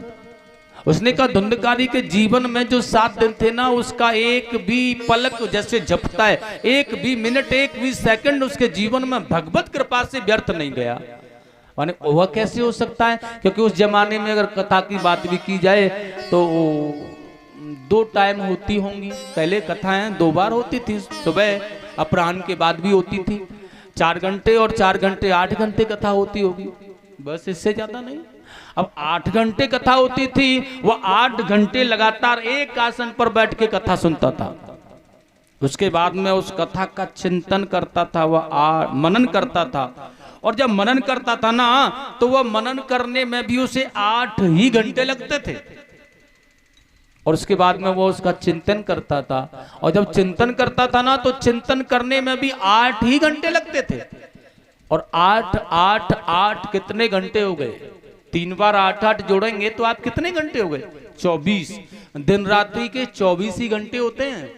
[SPEAKER 1] उसने कहा धुंधकारी के जीवन में जो 7 दिन थे ना, उसका एक भी पलक जैसे झपकता है, एक भी मिनट, एक भी सेकंड उसके जीवन में भगवत कृपा से व्यर्थ नहीं गया। माने वह कैसे हो सकता है? क्योंकि उस जमाने में अगर कथा की बात भी की जाए तो 2 टाइम होती होंगी। पहले कथाएं 2 बार होती थी, सुबह अपराह्न के बाद भी होती थी। 4 घंटे और 4 घंटे 8 घंटे कथा होती होगी, बस इससे ज्यादा नहीं। अब 8 घंटे कथा होती थी, वह 8 घंटे लगातार एक आसन पर बैठ के कथा सुनता था। उसके बाद में उस कथा का चिंतन करता था, वह मनन करता था। और जब मनन करता था ना, तो वह मनन करने में भी उसे 8 ही घंटे लगते थे। और उसके बाद में वो उसका चिंतन करता था, और जब चिंतन करता था ना, तो चिंतन करने में भी 8 ही घंटे लगते थे। और 8 8 8 कितने घंटे हो गए? 3 बार 8 8 जोड़ेंगे तो आप कितने घंटे हो गए? 24। दिन रात्रि के 24 ही घंटे होते हैं।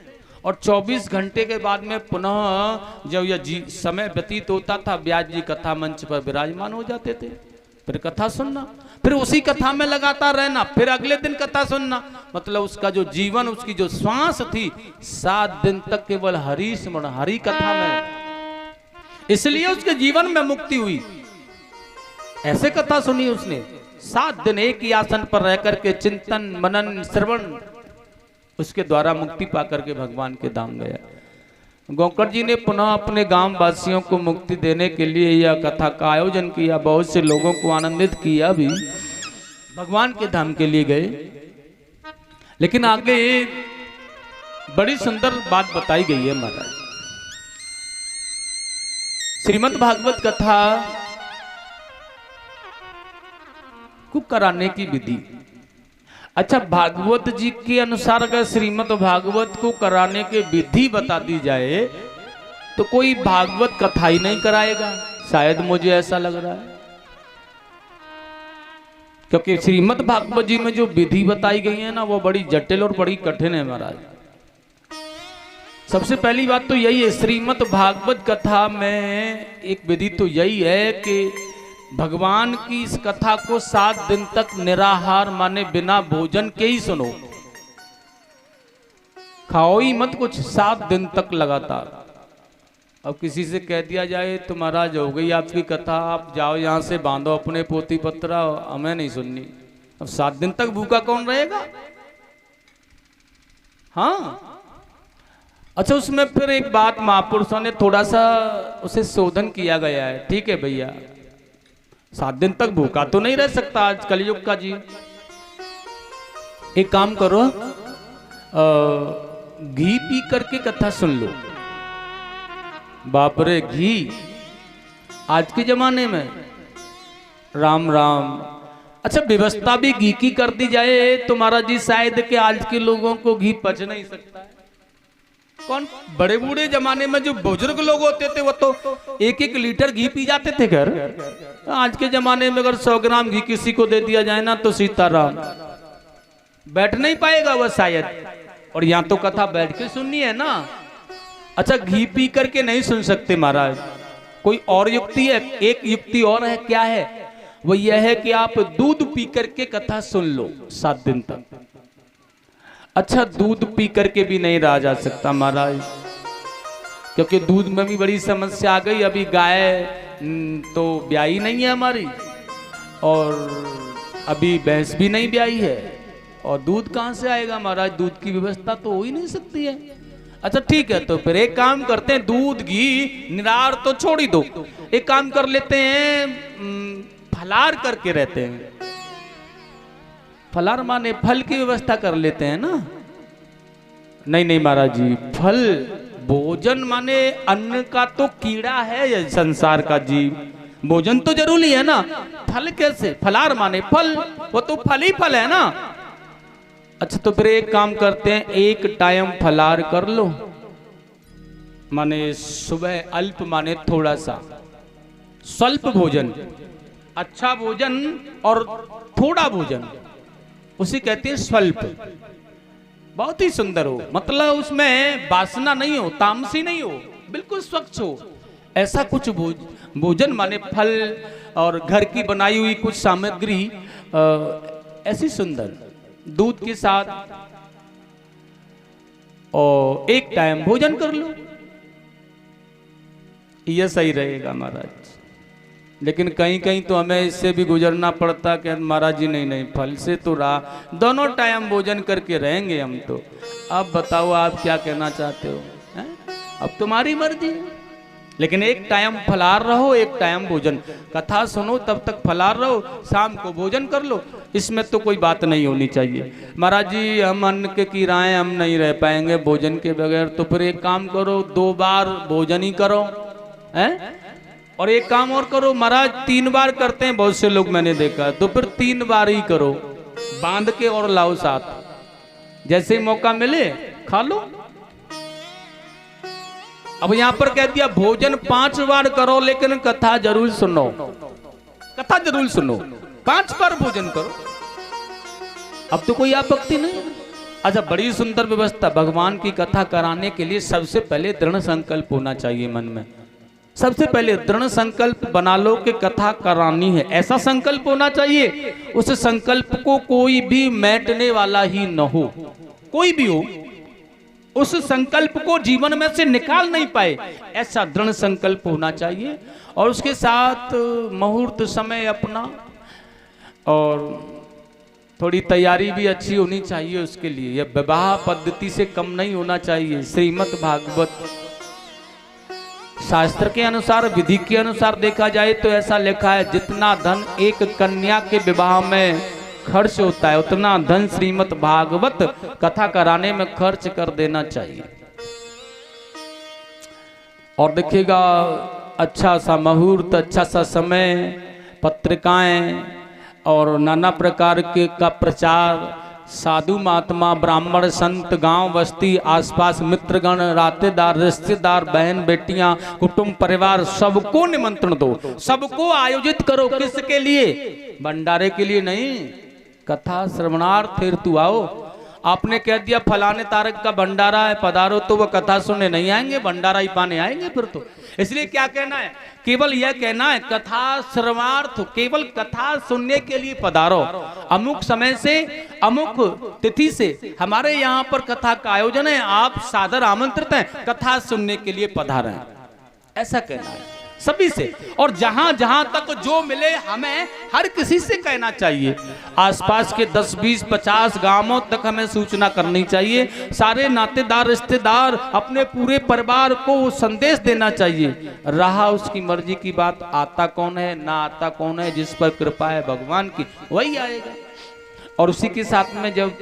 [SPEAKER 1] और 24 घंटे के बाद में पुनः जब यह समय व्यतीत होता था, व्यास जी कथा मंच पर विराजमान हो जाते थे। फिर कथा सुनना, फिर उसी कथा में लगातार रहना, फिर अगले दिन कथा सुनना। मतलब उसका जो जीवन, उसकी जो श्वास थी, 7 दिन तक केवल हरि स्मरण, हरि कथा में। इसलिए उसके जीवन में मुक्ति हुई। ऐसे कथा सुनी उसने, 7 दिन एक ही आसन पर रह करके चिंतन, मनन, श्रवण, उसके द्वारा मुक्ति पाकर के भगवान के धाम गया। गौकर जी ने पुनः अपने गांव वासियों को मुक्ति देने के लिए यह कथा का आयोजन किया, बहुत से लोगों को आनंदित किया भी, भगवान के धाम के लिए गए। लेकिन आगे बड़ी सुंदर बात बताई गई है महाराज। श्रीमद् भागवत कथा को कराने की विधि। अच्छा, भागवत जी के अनुसार अगर श्रीमद् भागवत को कराने की विधि बता दी जाए तो कोई भागवत कथा ही नहीं कराएगा, शायद मुझे ऐसा लग रहा है। क्योंकि श्रीमद् भागवत जी में जो विधि बताई गई है ना, वो बड़ी जटिल और बड़ी कठिन है महाराज। सबसे पहली बात तो यही है, श्रीमद् भागवत कथा में एक विधि तो यही है कि भगवान की इस कथा को 7 दिन तक निराहार माने बिना भोजन के ही सुनो, खाओ ही मत कुछ 7 दिन तक लगातार। अब किसी से कह दिया जाए तो महाराज हो गई आपकी कथा, आप जाओ यहाँ से बांधो अपने पोती पत्रा, हमें नहीं सुननी। अब 7 दिन तक भूखा कौन रहेगा? हाँ अच्छा, उसमें फिर एक बात महापुरुषों ने थोड़ा सा उसे शोधन किया गया है। ठीक है भैया, 7 दिन तक भूखा तो नहीं रह सकता आज कलयुग का जीव। एक काम करो, घी पी करके कथा सुन लो। बाप रे, घी आज के जमाने में, राम राम। अच्छा, व्यवस्था भी घी की कर दी जाए तो महाराज जी शायद कि आज के लोगों को घी पच नहीं सकता है। कौन बड़े बूढ़े जमाने में जो बुजुर्ग लोग होते थे वो तो 1-1 लीटर घी पी जाते थे घर। आज के जमाने में अगर 100 ग्राम घी किसी को दे दिया जाए ना तो सीताराम, बैठ नहीं पाएगा वह शायद। और यहाँ तो कथा बैठ के सुननी है ना। अच्छा, घी पी करके नहीं सुन सकते महाराज, कोई और युक्ति है। एक युक्ति और है, क्या है? वो यह है कि आप दूध पी करके कथा सुन लो 7 दिन तक। अच्छा, दूध पी करके भी नहीं रहा जा सकता महाराज, क्योंकि दूध में भी बड़ी समस्या आ गई। अभी गाय तो ब्याई नहीं है हमारी, और अभी भैंस भी नहीं ब्याई है, और दूध कहाँ से आएगा महाराज? दूध की व्यवस्था तो हो ही नहीं सकती है। अच्छा ठीक है, तो फिर एक काम करते हैं, दूध घी निरार तो छोड़ ही दो, एक काम कर लेते हैं, फलार करके रहते हैं। फलार माने फल की व्यवस्था कर लेते हैं ना। नहीं नहीं महाराज जी, फल भोजन माने अन्न का तो कीड़ा है ये संसार का जीव, भोजन तो जरूरी है ना। फल कैसे? फलार माने फल, वो तो फल ही फल है ना। अच्छा, तो फिर एक काम करते हैं, एक टाइम फलार कर लो, माने सुबह अल्प माने थोड़ा सा, स्वल्प भोजन, अच्छा भोजन और थोड़ा भोजन, उसे कहते हैं स्वल्प। बहुत ही सुंदर हो, मतलब उसमें वासना नहीं हो, तामसी नहीं हो, बिल्कुल स्वच्छ हो, ऐसा कुछ भोजन माने फल और घर की बनाई हुई कुछ सामग्री ऐसी सुंदर, दूध के साथ, और एक टाइम भोजन कर लो, यह सही रहेगा महाराज। लेकिन कहीं कहीं तो हमें इससे भी गुजरना पड़ता कि महाराज जी नहीं नहीं, फल से तो रहा, दोनों टाइम भोजन करके रहेंगे हम तो। अब बताओ आप क्या कहना चाहते हो? हैं? अब तुम्हारी मर्जी है, लेकिन एक टाइम फलार रहो, एक टाइम भोजन। कथा सुनो तब तक फलार रहो, शाम को भोजन कर लो, इसमें तो कोई बात नहीं होनी चाहिए। महाराज जी हम अन्न के कीड़ाएं, हम नहीं रह पाएंगे भोजन के बगैर, तो फिर एक काम करो, 2 बार भोजन ही करो, हैं? और एक काम और करो महाराज, 3 बार करते हैं बहुत से लोग मैंने देखा, तो फिर 3 बार ही करो, बांध के और लाओ साथ, जैसे ही मौका मिले खा लो। अब यहां पर कह दिया भोजन 5 बार करो, लेकिन कथा जरूर सुनो, कथा जरूर सुनो, 5 बार भोजन करो, अब तो कोई आपत्ति नहीं। अच्छा, बड़ी सुंदर व्यवस्था। भगवान की कथा कराने के लिए सबसे पहले दृढ़ संकल्प होना चाहिए मन में। सबसे पहले दृढ़ संकल्प बना लो कि कथा करानी है, ऐसा संकल्प होना चाहिए, उस संकल्प को कोई भी मैटने वाला ही न हो, कोई भी हो उस संकल्प को जीवन में से निकाल नहीं पाए, ऐसा दृढ़ संकल्प होना चाहिए। और उसके साथ मुहूर्त समय अपना, और थोड़ी तैयारी भी अच्छी होनी चाहिए उसके लिए। यह विवाह पद्धति से कम नहीं होना चाहिए। श्रीमद् भागवत शास्त्र के अनुसार, विधि के अनुसार देखा जाए तो ऐसा लिखा है, जितना धन एक कन्या के विवाह में खर्च होता है, उतना धन श्रीमद् भागवत कथा कराने में खर्च कर देना चाहिए। और देखिएगा, अच्छा सा मुहूर्त, अच्छा सा समय, पत्रिकाएं और नाना प्रकार के का प्रचार, साधु महात्मा, ब्राह्मण, संत, गांव बस्ती, आसपास मित्रगण, रातेदार, रिश्तेदार, बहन बेटियां, कुटुंब परिवार, सबको निमंत्रण दो, सबको आयोजित करो। किसके लिए? भंडारे के लिए नहीं, कथा श्रवणार्थ हेतु आओ। आपने कह दिया फलाने तारक का भंडारा है, पधारो, तो वह कथा सुनने नहीं आएंगे, भंडारा ही पाने आएंगे फिर तो। इसलिए क्या कहना है, केवल यह कहना है कथा श्रवणार्थ, केवल कथा सुनने के लिए पधारो। अमुक समय से अमुक तिथि से हमारे यहाँ पर कथा का आयोजन है, आप सादर आमंत्रित हैं, कथा सुनने के लिए पधारें, ऐसा कहना है सभी से। और जहां जहां तक जो मिले हमें हर किसी से कहना चाहिए। आसपास के 10, 20, 50 गांवों तक हमें सूचना करनी चाहिए। सारे नातेदार रिश्तेदार अपने पूरे परिवार को संदेश देना चाहिए। रहा उसकी मर्जी की बात, आता कौन है ना आता कौन है, जिस पर कृपा है भगवान की वही आएगा। और उसी के साथ में जब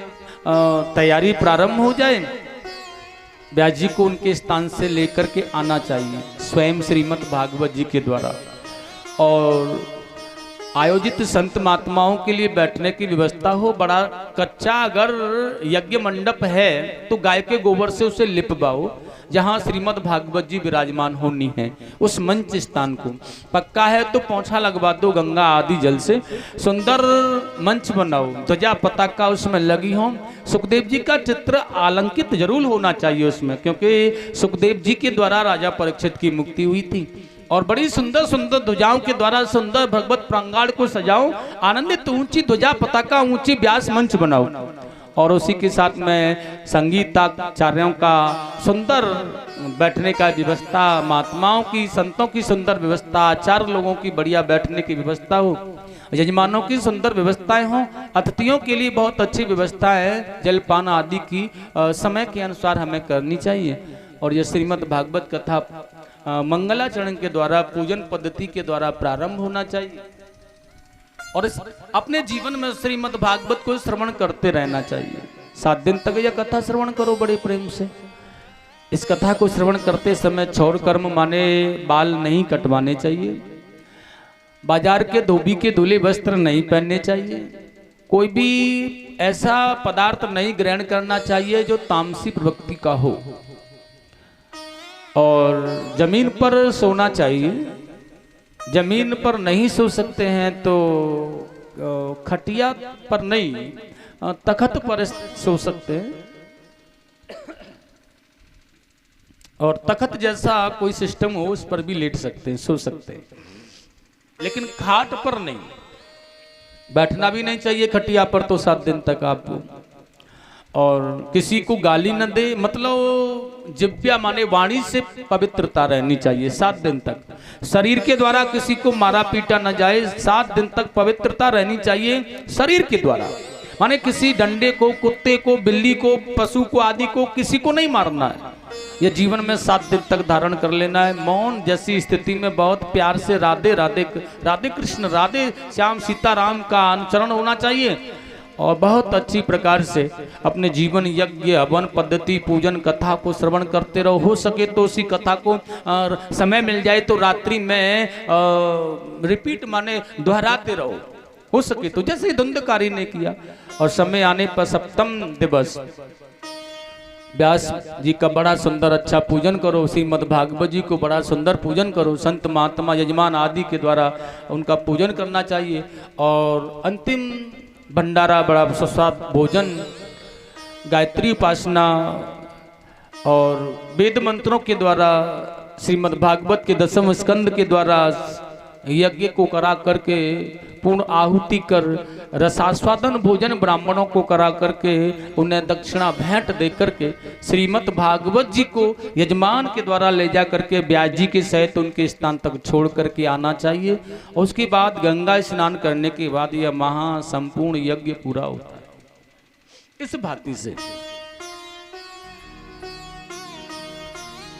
[SPEAKER 1] तैयारी प्रारंभ हो जाए, व्यास जी को उनके स्थान से लेकर के आना चाहिए स्वयं श्रीमद् भागवत जी के द्वारा। और आयोजित संत महात्माओं के लिए बैठने की व्यवस्था हो। बड़ा कच्चा अगर यज्ञ मंडप है तो गाय के गोबर से उसे लिपवाओ, जहां श्रीमद् भागवत जी विराजमान होनी है उस मंच स्थान को। पक्का है तो पोंछा लगवा दो गंगा आदि जल से, सुंदर मंच बनाओ, ध्वजा पताका उसमें लगी हो। सुखदेव जी का चित्र आलंकित जरूर होना चाहिए उसमें, क्योंकि सुखदेव जी के द्वारा राजा परीक्षित की मुक्ति हुई थी। और बड़ी सुंदर सुंदर ध्वजाओं के द्वारा सुंदर भगवत प्रांगण को सजाओ, आनंदित ऊंची ध्वजा पताका, ऊंची व्यास मंच बनाओ। और उसी के साथ में संगीताचार्यों का सुंदर बैठने का व्यवस्था, महात्माओं की संतों की सुंदर व्यवस्था, आचार्य लोगों की बढ़िया बैठने की व्यवस्था हो, यजमानों की सुंदर व्यवस्थाएं हों, अतिथियों के लिए बहुत अच्छी व्यवस्था है, जलपान आदि की समय के अनुसार हमें करनी चाहिए। और यह श्रीमद् भागवत कथा मंगलाचरण के द्वारा, पूजन पद्धति के द्वारा प्रारंभ होना चाहिए। और इस अपने जीवन में श्रीमद् भागवत को श्रवण करते रहना चाहिए। 7 दिन तक यह कथा श्रवण करो बड़े प्रेम से। इस कथा को श्रवण करते समय छौर कर्म माने बाल नहीं कटवाने चाहिए, बाजार के धोबी के धुले वस्त्र नहीं पहनने चाहिए, कोई भी ऐसा पदार्थ नहीं ग्रहण करना चाहिए जो तामसी प्रवृत्ति का हो, और जमीन पर सोना चाहिए। जमीन पर नहीं सो सकते हैं तो खटिया पर नहीं, तख्त पर सो सकते हैं। और तख्त जैसा कोई सिस्टम हो उस पर भी लेट सकते हैं, सो सकते हैं, लेकिन खाट पर नहीं, बैठना भी नहीं चाहिए खटिया पर तो 7 दिन तक आपको। और किसी को गाली न दे, मतलब जिव्या माने वाणी से पवित्रता रहनी चाहिए 7 दिन तक। शरीर के द्वारा किसी को मारा पीटा न जाए, 7 दिन तक पवित्रता रहनी चाहिए शरीर के द्वारा। माने किसी डंडे को, कुत्ते को, बिल्ली को, पशु को आदि को किसी को नहीं मारना है। यह जीवन में 7 दिन तक धारण कर लेना है। मौन जैसी स्थिति में बहुत प्यार से राधे राधे, राधे कृष्ण, राधे श्याम, सीताराम का अनुचरण होना चाहिए। और बहुत अच्छी प्रकार से अपने जीवन यज्ञ हवन पद्धति पूजन कथा को श्रवण करते रहो। हो सके तो उसी कथा को समय मिल जाए तो रात्रि में रिपीट माने दोहराते रहो, हो सके तो, जैसे धुंधकारी ने किया। और समय आने पर 7वें दिवस व्यास जी का बड़ा सुंदर अच्छा पूजन करो, श्रीमद् भागवत जी को बड़ा सुंदर पूजन करो, संत महात्मा यजमान आदि के द्वारा उनका पूजन करना चाहिए। और अंतिम भंडारा, बड़ा सुस्वाद भोजन, गायत्री उपासना और वेद मंत्रों के द्वारा, श्रीमद् भागवत के 10वें स्कंद के द्वारा यज्ञ को करा करके पूर्ण आहुति कर, रसास्वादन भोजन ब्राह्मणों को करा करके उन्हें दक्षिणा भेंट दे करके श्रीमद् भागवत जी को यजमान के द्वारा ले जा करके व्यास जी के सहित उनके स्थान तक छोड़ करके आना चाहिए। और उसके बाद गंगा स्नान करने के बाद यह महा संपूर्ण यज्ञ पूरा होता है। इस भांति से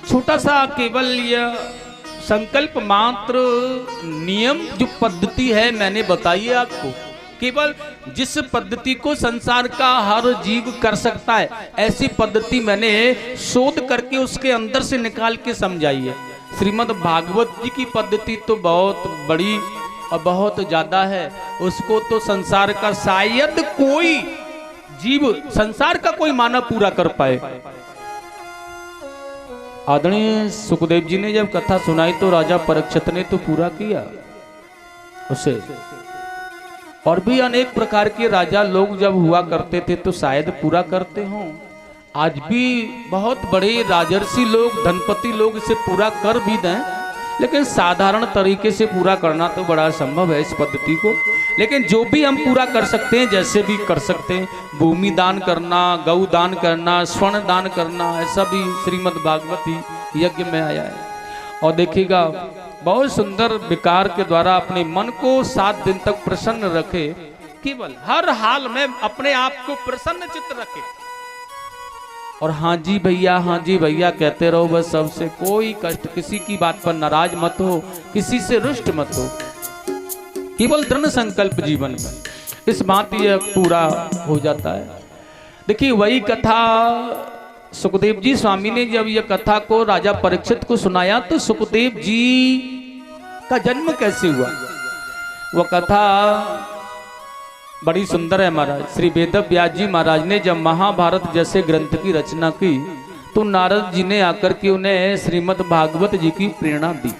[SPEAKER 1] छोटा सा केवल यह संकल्प मात्र नियम जो पद्धति है मैंने बताई है आपको, केवल जिस पद्धति को संसार का हर जीव कर सकता है ऐसी पद्धति मैंने शोध करके उसके अंदर से निकाल के समझाई है। श्रीमद् भागवत जी की पद्धति तो बहुत बड़ी और बहुत ज्यादा है, उसको तो संसार का शायद कोई जीव, संसार का कोई मानव पूरा कर पाए। आदरणीय सुखदेव जी ने जब कथा सुनाई तो राजा परीक्षित ने तो पूरा किया उसे। और भी अनेक प्रकार के राजा लोग जब हुआ करते थे तो शायद पूरा करते हों। आज भी बहुत बड़े राजर्षि लोग, धनपति लोग इसे पूरा कर भी दें, लेकिन साधारण तरीके से पूरा करना तो बड़ा असंभव है इस पद्धति को। लेकिन जो भी हम पूरा कर सकते हैं, जैसे भी कर सकते हैं, भूमि दान करना, गौ दान करना, स्वर्ण दान करना, ऐसा भी श्रीमद् भागवती यज्ञ में आया है। और देखिएगा बहुत सुंदर विकार के द्वारा अपने मन को 7 दिन तक प्रसन्न रखे, केवल हर हाल में अपने आप को प्रसन्न चित्त रखे, और हाँ जी भैया कहते रहो बस। सबसे कोई कष्ट, किसी की बात पर नाराज मत हो, किसी से रुष्ट मत हो, केवल दृढ़ संकल्प जीवन में, इस बात यह पूरा हो जाता है। देखिए वही कथा सुखदेव जी स्वामी ने जब यह कथा को राजा परीक्षित को सुनाया तो सुखदेव जी का जन्म कैसे हुआ, वह कथा बड़ी सुंदर है महाराज। श्री वेद व्यास जी महाराज ने जब महाभारत जैसे ग्रंथ की रचना की तो नारद जी ने आकर के उन्हें श्रीमद् भागवत जी की प्रेरणा दी,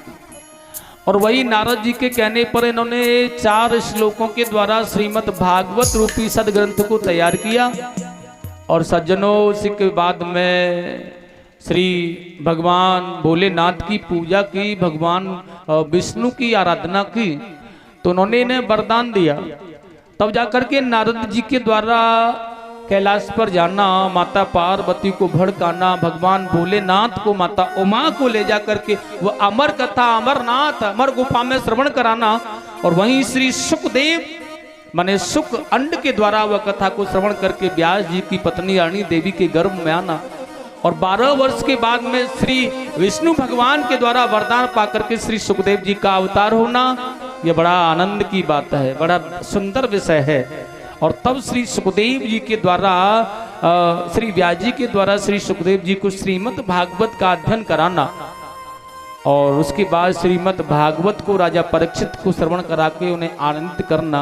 [SPEAKER 1] और वही नारद जी के कहने पर इन्होंने 4 श्लोकों के द्वारा श्रीमद् भागवत रूपी सदग्रंथ को तैयार किया। और सज्जनों, उसी के बाद में श्री भगवान भोलेनाथ की पूजा की, भगवान विष्णु की आराधना की, तो उन्होंने इन्हें वरदान दिया। तब जाकर के नारद जी के द्वारा कैलाश पर जाना, माता पार्वती को भड़काना, भगवान भोलेनाथ को माता उमा को ले जाकर के वह अमर कथा, अमरनाथ अमर गुफा में श्रवण कराना, और वहीं श्री सुखदेव माने सुख अंड के द्वारा वह कथा को श्रवण करके व्यास जी की पत्नी रानी देवी के गर्भ में आना, और 12 वर्ष के बाद में श्री विष्णु भगवान के द्वारा वरदान पाकर के श्री सुखदेव जी का अवतार होना, यह बड़ा आनंद की बात है, बड़ा सुंदर विषय है। और तब श्री सुखदेव जी के द्वारा श्री व्यास जी के द्वारा श्री सुखदेव जी को श्रीमद् भागवत का अध्ययन कराना, और उसके बाद श्रीमद् भागवत को राजा परीक्षित को श्रवण करा के उन्हें आनंदित करना,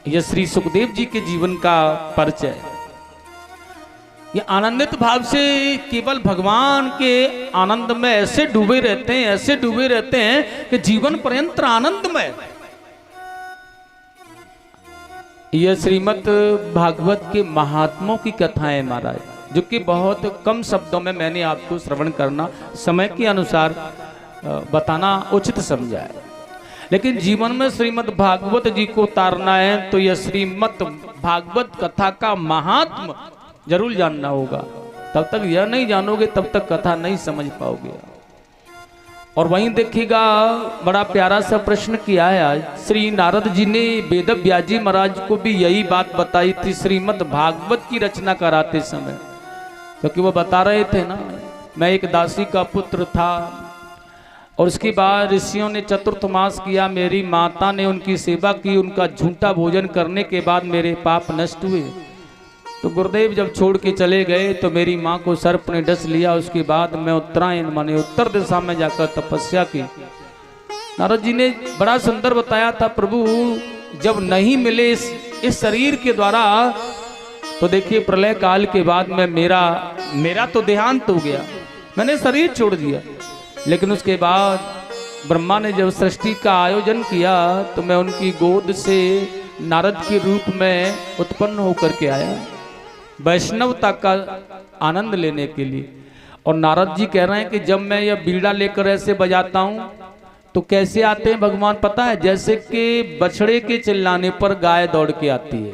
[SPEAKER 1] यह श्री सुखदेव जी के जीवन का परिचय है। ये आनंदित भाव से केवल भगवान के आनंद में ऐसे डूबे रहते हैं, ऐसे डूबे रहते हैं कि जीवन पर्यंत आनंदमय। यह श्रीमद् भागवत के महात्मों की कथाएं महाराज, जो कि बहुत कम शब्दों में मैंने आपको श्रवण करना, समय के अनुसार बताना उचित समझा है। लेकिन जीवन में श्रीमद् भागवत जी को उतारना है तो यह श्रीमद् भागवत कथा का महात्म जरूर जानना होगा। तब तक यह नहीं जानोगे तब तक कथा नहीं समझ पाओगे। और वहीं देखिएगा बड़ा प्यारा सा प्रश्न किया है आज श्री नारद जी ने वेद व्यास जी महाराज को भी यही बात बताई थी श्रीमद् भागवत की रचना कराते समय, क्योंकि वो बता रहे थे ना, मैं एक दासी का पुत्र था, और उसके बाद ऋषियों ने चतुर्थ मास किया, मेरी माता ने उनकी सेवा की, उनका झूठा भोजन करने के बाद मेरे पाप नष्ट हुए। तो गुरुदेव जब छोड़ के चले गए तो मेरी माँ को सर्प ने डस लिया। उसके बाद मैं उत्तरायण माने उत्तर दिशा में जाकर तपस्या की। नारद जी ने बड़ा सुंदर बताया था, प्रभु जब नहीं मिले इस शरीर के द्वारा, तो देखिए प्रलय काल के बाद में मेरा तो देहांत हो गया, मैंने शरीर छोड़ दिया। लेकिन उसके बाद ब्रह्मा ने जब सृष्टि का आयोजन किया तो मैं उनकी गोद से नारद के रूप में उत्पन्न होकर के आया, वैष्णवता का आनंद लेने के लिए। और नारद जी कह रहे हैं कि जब मैं यह बीड़ा लेकर ऐसे बजाता हूं तो कैसे आते हैं भगवान पता है? जैसे कि बछड़े के चिल्लाने पर गाय दौड़ के आती है,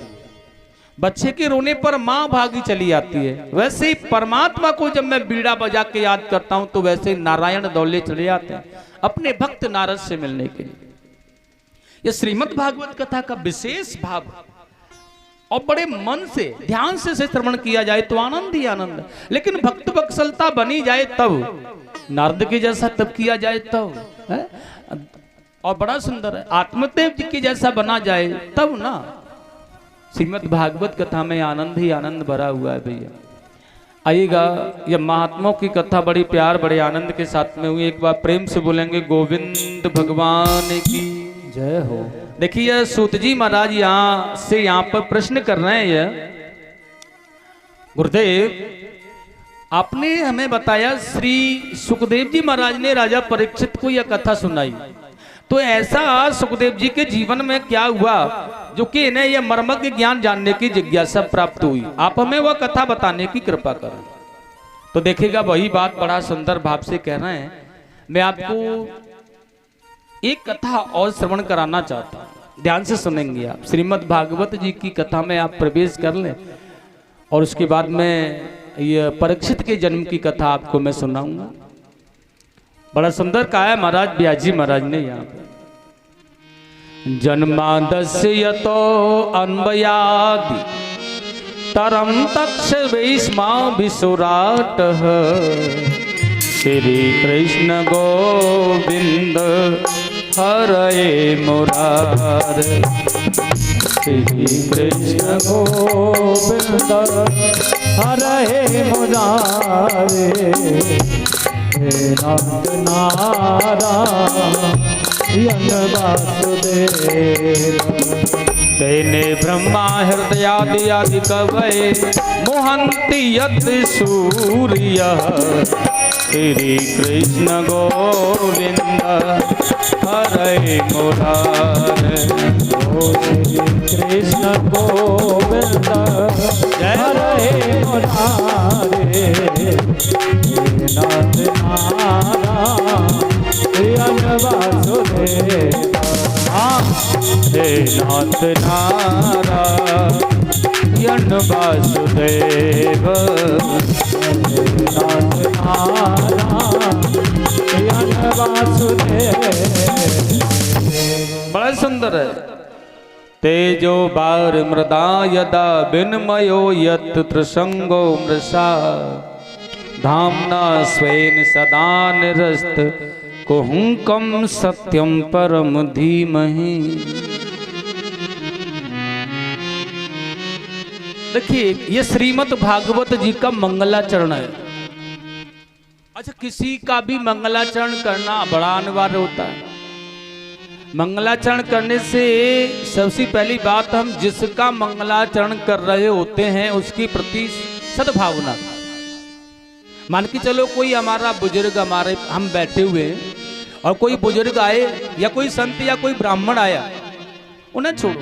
[SPEAKER 1] बच्चे के रोने पर माँ भागी चली आती है, वैसे ही परमात्मा को जब मैं बीड़ा बजा के याद करता हूं तो वैसे नारायण दौड़े चले आते हैं अपने भक्त नारद से मिलने के लिए। यह श्रीमद् भागवत कथा का विशेष भाव, और बड़े मन से ध्यान से श्रवण किया जाए तो आनंद ही आनंद। लेकिन भक्त वत्सलता बनी जाए तब, नारद के जैसा तब किया जाए तब है? और बड़ा सुंदर है, आत्मदेव जी के जैसा बना जाए तब ना। श्रीमद् भागवत कथा में आनंद ही आनंद भरा हुआ है भैया। आइएगा, यह महात्माओं की कथा बड़ी प्यार बड़े आनंद के साथ में हुई। एक बार प्रेम से बोलेंगे गोविंद भगवान की जय हो। देखिए सूत जी महाराज यहाँ पर प्रश्न कर रहे हैं, यह गुरुदेव आपने हमें बताया श्री सुखदेव जी महाराज ने राजा परीक्षित को यह कथा सुनाई, तो ऐसा सुखदेव जी के जीवन में क्या हुआ जो कि इन्हें यह मर्मज्ञ ज्ञान जानने की जिज्ञासा प्राप्त हुई। आप हमें वह कथा बताने की कृपा करें। तो देखिएगा वही बात बड़ा सुंदर भाव से कह रहे हैं। मैं आपको एक कथा और श्रवण कराना चाहता हूं, ध्यान से सुनेंगे आप। श्रीमद् भागवत जी की कथा में आप प्रवेश कर लें और उसके बाद में ये परीक्षित के जन्म की कथा आपको मैं सुनाऊंगा। बड़ा सुंदर कहा है महाराज ब्याजी महाराज ने यहाँ पे। जन्मादस्य यतो अन्वयादि तरम तक्ष वैष्मा विसुराट श्री कृष्ण गोविंद हरे मुरारे।
[SPEAKER 2] श्री कृष्ण गोविंद हरे मुरारे। हे नाथ नारायण वासुदेव।
[SPEAKER 1] तेने ब्रह्मा हृदयादि आदि कवये मोहन्ति यत् सूर्य श्री कृष्ण गोविंद हरे मुरारे।
[SPEAKER 2] श्री कृष्ण गोविंद हरे मुरारे। नाथ नारायण वासुदेव।
[SPEAKER 1] हे नाथ नारायण वासुदेव।
[SPEAKER 2] नाथ नारायण वासुदेव।
[SPEAKER 1] बड़ा सुंदर है। तेजो बार मृदा यदा विनिमयो यत् त्रिसंगो मृषा धाम्ना स्वेन सदा निरस्त कुहुकम सत्यम परम धीमहि। देखिए ये श्रीमद् भागवत जी का मंगलाचरण है। अच्छा, किसी का भी मंगलाचरण करना बड़ा अनिवार्य होता है। मंगलाचरण करने से सबसे पहली बात, हम जिसका मंगलाचरण कर रहे होते हैं उसके प्रति सद्भावना। मान के चलो कोई हमारा बुजुर्ग हमारे हम बैठे हुए हैं और कोई बुजुर्ग आए या कोई संत या कोई ब्राह्मण आया, उन्हें छोड़ो,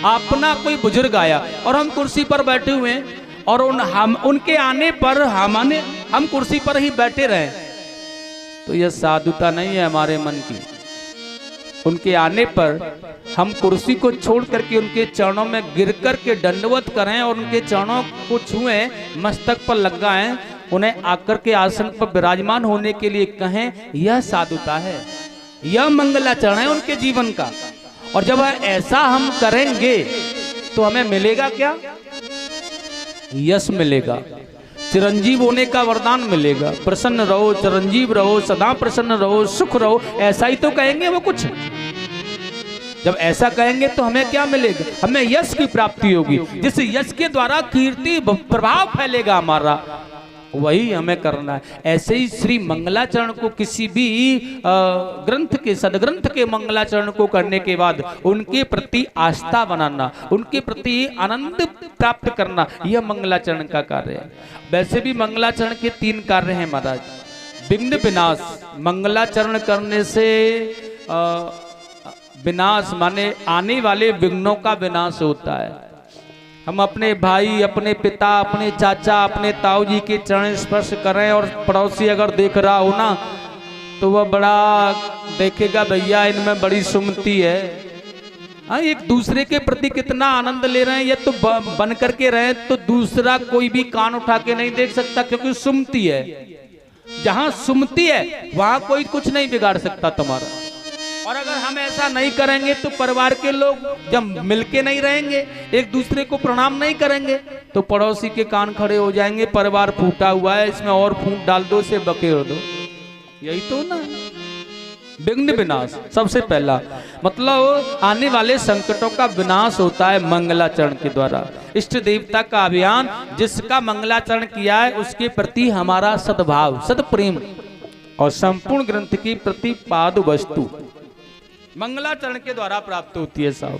[SPEAKER 1] अपना कोई बुजुर्ग आया और हम कुर्सी पर बैठे हुए हैं और उनके आने पर हम कुर्सी पर ही बैठे रहे, तो यह साधुता नहीं है हमारे मन की। उनके आने पर हम कुर्सी को छोड़ करके उनके चरणों में गिर कर के दंडवत करें और उनके चरणों को छुएं, मस्तक पर लगाएं, उन्हें आकर के आसन पर विराजमान होने के लिए कहें, यह साधुता है, यह मंगलाचरण है उनके जीवन का। और जब ऐसा हम करेंगे तो हमें मिलेगा क्या? यश मिलेगा, चिरंजीव होने का वरदान मिलेगा। प्रसन्न रहो, चिरंजीव रहो, सदा प्रसन्न रहो, सुख रहो, ऐसा ही तो कहेंगे वो कुछ। जब ऐसा कहेंगे तो हमें क्या मिलेगा? हमें यश की प्राप्ति होगी, जिस यश के द्वारा कीर्ति प्रभाव फैलेगा हमारा, वही हमें करना है। ऐसे ही श्री मंगलाचरण को किसी भी ग्रंथ के, सदग्रंथ के मंगलाचरण को करने के बाद उनके प्रति आस्था बनाना, उनके प्रति आनंद प्राप्त करना, यह मंगलाचरण का कार्य है। वैसे भी मंगलाचरण के 3 कार्य हैं महाराज। विघ्न विनाश, मंगलाचरण करने से विनाश माने आने वाले विघ्नों का विनाश होता है। हम अपने भाई, अपने पिता, अपने चाचा, अपने ताऊ जी के चरण स्पर्श करें और पड़ोसी अगर देख रहा हो ना, तो वह बड़ा देखेगा, भैया इनमें बड़ी सुमति है। हाँ, एक दूसरे के प्रति कितना आनंद ले रहे हैं, ये तो बन करके रहे तो दूसरा कोई भी कान उठा के नहीं देख सकता, क्योंकि सुमति है। जहां सुमति है वहां कोई कुछ नहीं बिगाड़ सकता तुम्हारा। और अगर हम ऐसा नहीं करेंगे तो परिवार के लोग जब मिलके नहीं रहेंगे, एक दूसरे को प्रणाम नहीं करेंगे, तो पड़ोसी के कान खड़े हो जाएंगे, परिवार फूटा हुआ है, इसमें और फूट डाल दो, इसे बकेर दो। यही तो ना विघ्न विनाश। सबसे पहला मतलब आने वाले संकटों का विनाश होता है मंगलाचरण के द्वारा। इष्ट देवता का अभियान, जिसका मंगलाचरण किया है उसके प्रति हमारा सद्भाव, सदप्रेम और संपूर्ण ग्रंथ की प्रतिपाद वस्तु मंगलाचरण के द्वारा प्राप्त होती है साहब।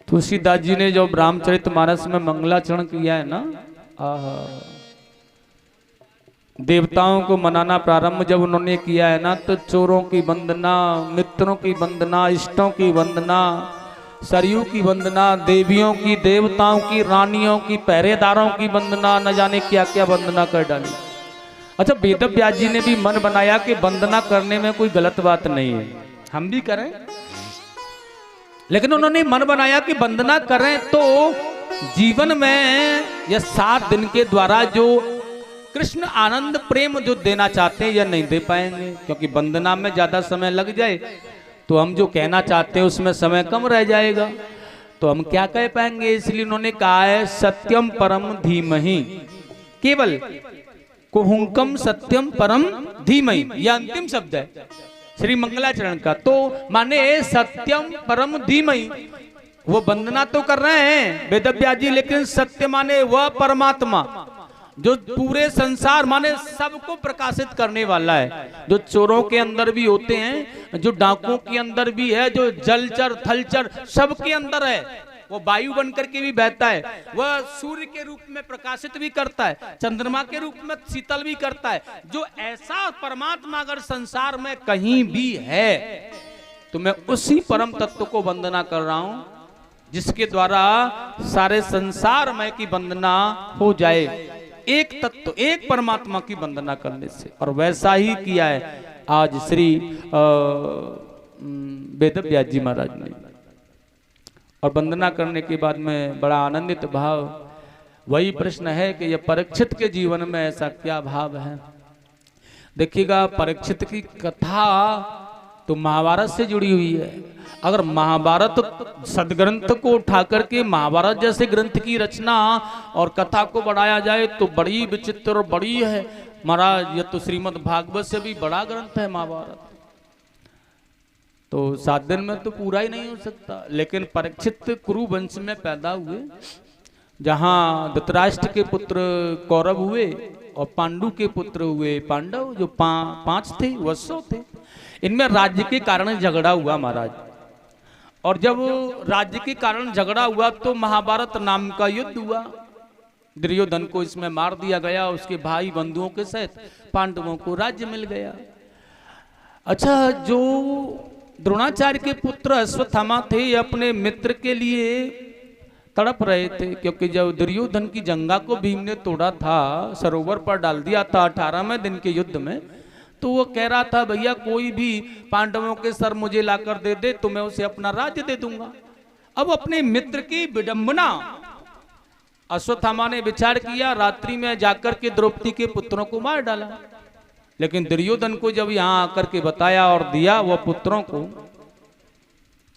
[SPEAKER 1] तुलसीदास जी ने जो रामचरितमानस में मंगलाचरण किया है ना, देवताओं को मनाना प्रारंभ जब उन्होंने किया है ना, तो चोरों की वंदना, मित्रों की वंदना, इष्टों की वंदना, सरयू की वंदना, देवियों की, देवताओं की, रानियों की, पहरेदारों की वंदना, न जाने क्या क्या वंदना कर डाली। अच्छा, वेद व्यास जी ने भी मन बनाया कि वंदना करने में कोई गलत बात नहीं है, हम भी करें, लेकिन उन्होंने मन बनाया कि वंदना करें तो जीवन में यह 7 दिन के द्वारा जो कृष्ण आनंद प्रेम जो देना चाहते हैं या नहीं दे पाएंगे, क्योंकि वंदना में ज्यादा समय लग जाए तो हम जो कहना चाहते हैं उसमें समय कम रह जाएगा, तो हम क्या कह पाएंगे। इसलिए उन्होंने कहा है सत्यम परम धीमहि, केवल कुहुंकम सत्यम परम धीमहि, यह अंतिम शब्द है श्री मंगलाचरण का। तो माने सत्यम परम धीमहि, वो वंदना तो कर रहे हैं वेद व्यास जी, लेकिन सत्य माने वह परमात्मा जो पूरे संसार माने सबको प्रकाशित करने वाला है, जो चोरों के अंदर भी होते हैं, जो डाकुओं के अंदर भी है, जो जलचर थलचर सबके अंदर है, वो वायु बन करके भी बहता है, वह सूर्य के रूप में प्रकाशित भी करता है, चंद्रमा के रूप में शीतल भी करता है। जो ऐसा परमात्मा अगर संसार में कहीं भी है तो मैं उसी परम तत्व को वंदना कर रहा हूं जिसके द्वारा सारे संसार में की वंदना हो जाए, एक तत्व एक परमात्मा की वंदना करने से। और वैसा ही किया है आज श्री वेद व्यास जी महाराज ने। और वंदना करने के बाद में बड़ा आनंदित भाव, वही प्रश्न है कि यह परीक्षित के जीवन में ऐसा क्या भाव है। देखिएगा, परीक्षित की कथा तो महाभारत से जुड़ी हुई है। अगर महाभारत सदग्रंथ को उठा करके महाभारत जैसे ग्रंथ की रचना और कथा को बढ़ाया जाए तो बड़ी विचित्र और बड़ी है महाराज। यह तो श्रीमद् भागवत से भी बड़ा ग्रंथ है महाभारत, तो 7 दिन में तो पूरा ही नहीं हो सकता। लेकिन परीक्षित कुरु वंश में पैदा हुए, जहां धृतराष्ट्र के पुत्र कौरव हुए और पांडु के पुत्र हुए पांडव, जो 5 थे वत्सों थे। इनमें राज्य के कारण झगड़ा हुआ महाराज, और जब राज्य के कारण झगड़ा हुआ तो महाभारत नाम का युद्ध हुआ। दुर्योधन को इसमें मार दिया गया, उसके भाई बंधुओं के सहित पांडवों को राज्य मिल गया। अच्छा, जो द्रोणाचार्य के पुत्र अश्वत्थामा थे, अपने मित्र के लिए तड़प रहे थे, क्योंकि जब दुर्योधन की जंगा को भीम ने तोड़ा था, सरोवर पर डाल दिया था 18वें दिन के युद्ध में, तो वो कह रहा था भैया कोई भी पांडवों के सर मुझे लाकर दे दे तो मैं उसे अपना राज्य दे दूंगा। अब अपने मित्र की विडंबना अश्वत्थामा ने विचार किया, रात्रि में जाकर के द्रौपदी के पुत्रों को मार डाला। लेकिन दुर्योधन को जब यहाँ आकर के बताया और दिया वह पुत्रों को,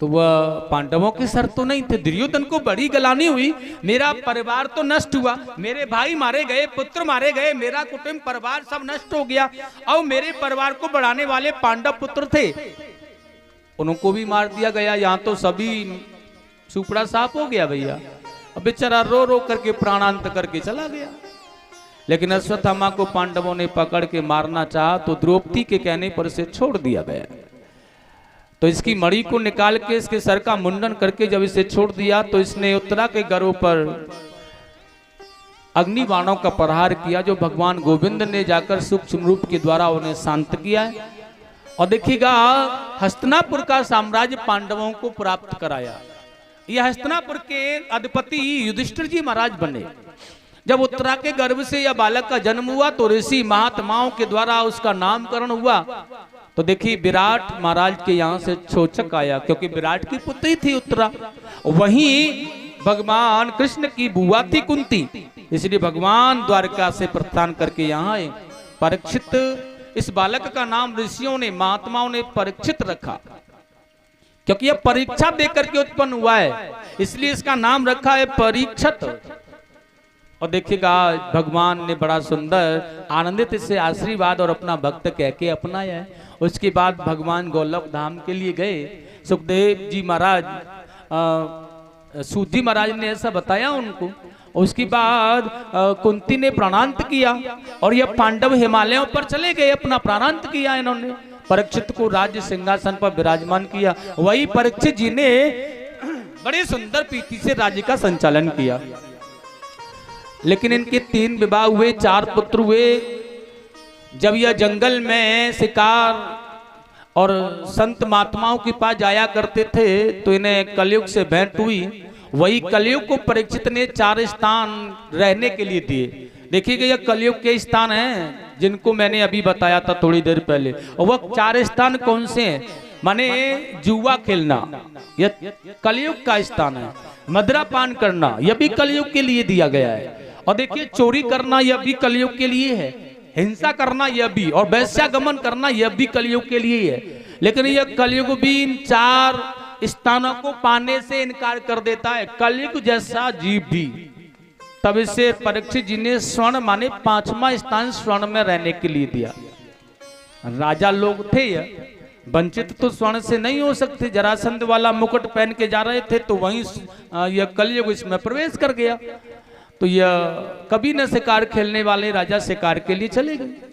[SPEAKER 1] तो वह पांडवों के सर तो नहीं थे। दुर्योधन को बड़ी गलानी हुई, मेरा परिवार तो नष्ट हुआ, मेरे भाई मारे गए, पुत्र मारे गए, मेरा कुटुंब परिवार सब नष्ट हो गया, और मेरे परिवार को बढ़ाने वाले पांडव पुत्र थे उनको भी मार दिया गया, यहाँ तो सभी सुपड़ा साफ हो गया भैया। अब बेचारा रो रो करके प्राणांत करके चला गया। लेकिन अश्वत्थामा को पांडवों ने पकड़ के मारना चाहा तो द्रौपदी के कहने पर इसे छोड़ दिया गया। तो इसकी मणि को निकाल के इसके सर का मुंडन करके जब इसे छोड़ दिया तो इसने उत्तरा के गर्भ पर अग्नि बाणों का प्रहार किया, जो भगवान गोविंद ने जाकर सूक्ष्म रूप के द्वारा उन्हें शांत किया है। और देखिएगा, हस्तिनापुर का साम्राज्य पांडवों को प्राप्त कराया। यह हस्तिनापुर के अधिपति युधिष्ठिर जी महाराज बने। जब उत्तरा के गर्भ से यह बालक का जन्म हुआ तो ऋषि महात्माओं के द्वारा उसका नामकरण हुआ। तो देखिए, विराट महाराज के यहाँ से छोचक आया, क्योंकि विराट की पुत्री थी उत्तरा। वहीं भगवान कृष्ण की बुआ थी कुंती, इसलिए भगवान द्वारका से प्रस्थान करके यहाँ आए। परीक्षित, इस बालक का नाम ऋषियों ने महात्माओं ने परीक्षित रखा, क्योंकि यह परीक्षा देकर के उत्पन्न हुआ है, इसलिए इसका नाम रखा है परीक्षित। और देखिएगा, भगवान ने बड़ा सुंदर आनंदित इससे आशीर्वाद और अपना भक्त कह के अपनाया है। उसके बाद भगवान गोलोक धाम के लिए गए। सुखदेव जी महाराज, सूत जी महाराज ने ऐसा बताया उनको। उसके बाद कुंती ने प्राणांत किया और यह पांडव हिमालयों पर चले गए, अपना प्राणांत किया इन्होंने। परीक्षित को राज्य सिंहासन पर विराजमान किया। वही परीक्षित जी ने बड़े सुंदर प्रीति से राज्य का संचालन किया। लेकिन इनके 3 विवाह हुए, 4 पुत्र हुए, जब यह जंगल में शिकार और संत महात्माओं के पास जाया करते थे तो इन्हें कलयुग से भेंट हुई। वही कलयुग को परीक्षित ने 4 स्थान रहने के लिए दिए। देखिएगा यह कलयुग के स्थान हैं जिनको मैंने अभी बताया था थोड़ी देर पहले। और वह 4 स्थान कौन से हैं? माने जुआ खेलना यह कलयुग का स्थान है, मदिरापान करना यह भी कलयुग के लिए दिया गया है, और देखिए चोरी करना यह भी कलयुग के लिए है, हिंसा करना यह भी, और वैश्यागमन करना यह भी कलयुग के लिए है। लेकिन यह कलयुग भी इन 4 स्थानों को पाने से इनकार कर देता है, कलयुग जैसा जीव भी। तब इसे परीक्षित जी ने स्वर्ण माने 5वां स्थान स्वर्ण में रहने के लिए दिया। राजा लोग थे यह, वंचित तो स्वर्ण से नहीं हो सकते। जरासंध वाला मुकुट पहन के जा रहे थे तो वहीं यह कलयुग इसमें प्रवेश कर गया। तो यह कभी न शिकार खेलने वाले राजा शिकार के लिए चले गए।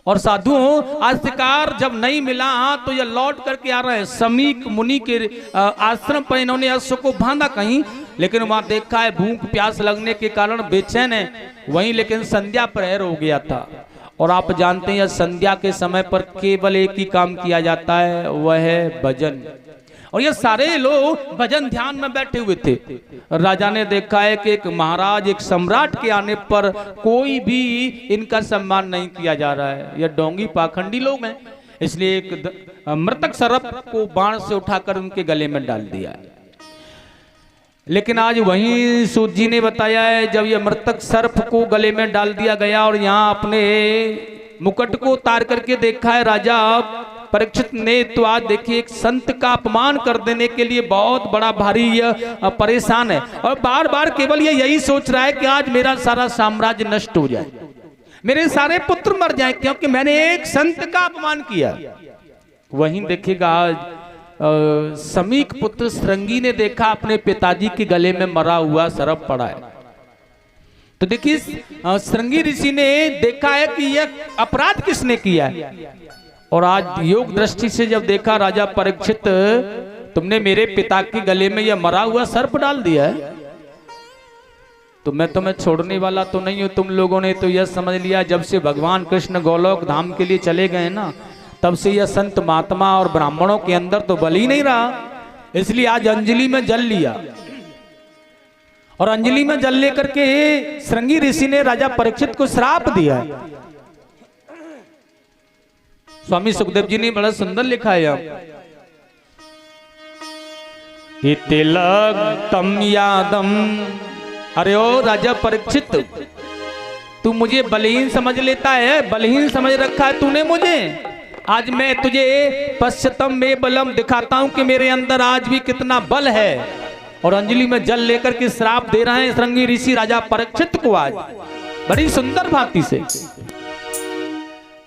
[SPEAKER 1] और साधुओं आज शिकार जब नहीं मिला तो यह लौट करके आ रहे हैं। समीक मुनि के आश्रम पर इन्होंने अश्व को बांधा कहीं, लेकिन वहां देखा है भूख प्यास लगने के कारण बेचैन है वहीं, लेकिन संध्या प्रहर हो गया था। और आप जानते हैं संध्या के समय पर केवल एक ही काम किया जाता है, वह है भजन। और ये सारे लोग भजन ध्यान में बैठे हुए थे। राजा ने देखा है कि एक महाराज एक सम्राट के आने पर कोई भी इनका सम्मान नहीं किया जा रहा है, ये डोंगी पाखंडी लोग हैं। इसलिए एक मृतक सर्प को बाण से उठाकर उनके गले में डाल दिया। लेकिन आज वहीं सूत जी ने बताया है जब यह मृतक सर्प को गले में डाल दिया गया और यहाँ अपने मुकुट को उतार करके देखा है राजा परीक्षित ने, तो आज देखिए एक संत का अपमान कर देने के लिए बहुत बड़ा भारी यह परेशान है। और बार बार केवल ये यही सोच रहा है कि आज मेरा सारा साम्राज्य नष्ट हो जाए, मेरे सारे पुत्र मर जाएं, क्योंकि मैंने एक संत का अपमान किया। वहीं देखिएगा आज समीक पुत्र श्रृंगी ने देखा अपने पिताजी के गले में मरा हुआ सर्प पड़ा है। तो देखिए श्रृंगी ऋषि ने देखा है कि यह अपराध किसने किया है। और आज योग दृष्टि से जब देखा राजा परीक्षित तुमने मेरे पिता के गले में यह मरा हुआ सर्प डाल दिया है, तो मैं तुम्हें छोड़ने वाला तो नहीं हूं। तुम लोगों ने तो यह समझ लिया जब से भगवान कृष्ण गोलोक धाम के लिए चले गए ना, तब से यह संत महात्मा और ब्राह्मणों के अंदर तो बल ही नहीं रहा। इसलिए आज अंजलि में जल लिया, और अंजलि में जल लेकर के श्रृंगी ऋषि ने राजा परीक्षित को श्राप दिया। स्वामी सुखदेव जी ने बड़ा सुंदर लिखा है, तम यादम। अरे ओ राजा परीक्षित, तू मुझे बलहीन समझ लेता है, बलहीन समझ रखा है तूने मुझे। आज मैं तुझे पश्चितम में बलम दिखाता हूं कि मेरे अंदर आज भी कितना बल है। और अंजलि में जल लेकर के श्राप दे रहे हैं श्रृंगी ऋषि राजा परीक्षित को आज बड़ी सुंदर भांति से।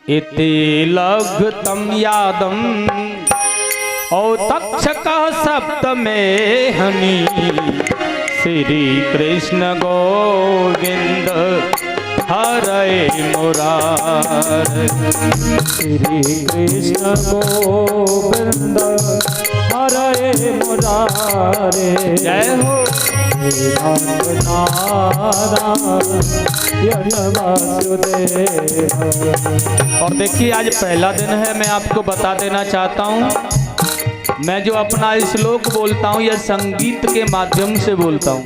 [SPEAKER 1] इति लघुतम यादम और तक्षक सप्त में हनी श्री कृष्ण गोविंद हरे मुरारे।
[SPEAKER 2] श्री कृष्ण गोविंद हरे मुरारे।
[SPEAKER 1] जय हो और देखिए आज पहला दिन है, मैं आपको बता देना चाहता हूँ मैं जो अपना श्लोक बोलता हूँ यह संगीत के माध्यम से बोलता हूँ,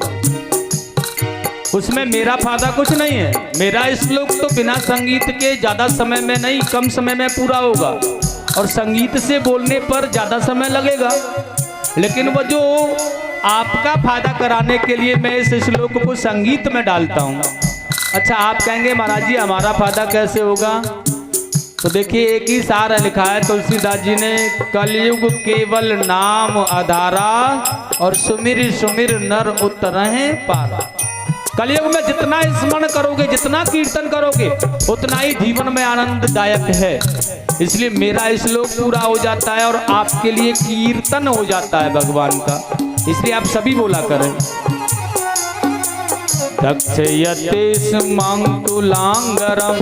[SPEAKER 1] उसमें मेरा फायदा कुछ नहीं है। मेरा श्लोक तो बिना संगीत के ज्यादा समय में नहीं, कम समय में पूरा होगा, और संगीत से बोलने पर ज्यादा समय लगेगा। लेकिन वो जो आपका फायदा कराने के लिए मैं इस श्लोक को संगीत में डालता हूँ। अच्छा आप कहेंगे महाराज जी हमारा फायदा कैसे होगा? तो देखिए एक ही सार लिखा है तुलसीदास जी ने, कलयुग केवल नाम आधारा और सुमिर सुमिर नर उतरहे पारा। कलयुग में जितना स्मरण करोगे, जितना कीर्तन करोगे, उतना ही जीवन में आनंददायक है। इसलिए मेरा श्लोक पूरा हो जाता है और आपके लिए कीर्तन हो जाता है भगवान का। इसलिए आप सभी बोला करें, दक्षयते सुमंगलांगरम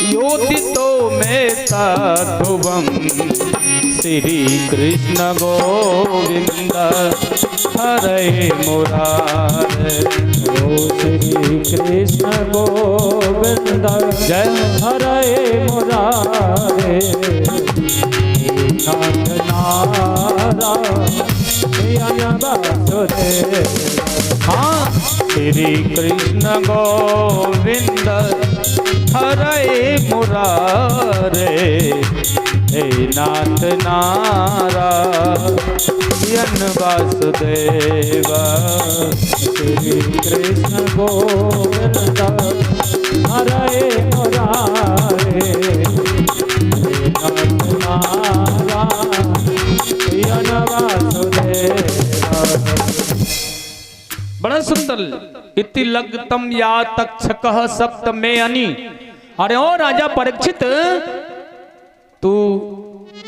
[SPEAKER 1] योदितो में तत्वम श्री कृष्ण गोविंद हरे मुरारे।
[SPEAKER 2] श्री कृष्ण गोविंद
[SPEAKER 1] जय
[SPEAKER 2] हरे मुरारे नाथ नारायण वासुदेव।
[SPEAKER 1] हाँ श्री कृष्ण गोविंद हरे मुरारे हे नाथ नारायण वासुदेव।
[SPEAKER 2] श्री कृष्ण गोविंद हरे मुरारे नाथ नारायण वासुदेव।
[SPEAKER 1] बड़ा सुंदर। इति लगतम या तक्षकः सप्तमे अनि। अरे ओ राजा परीक्षित, तू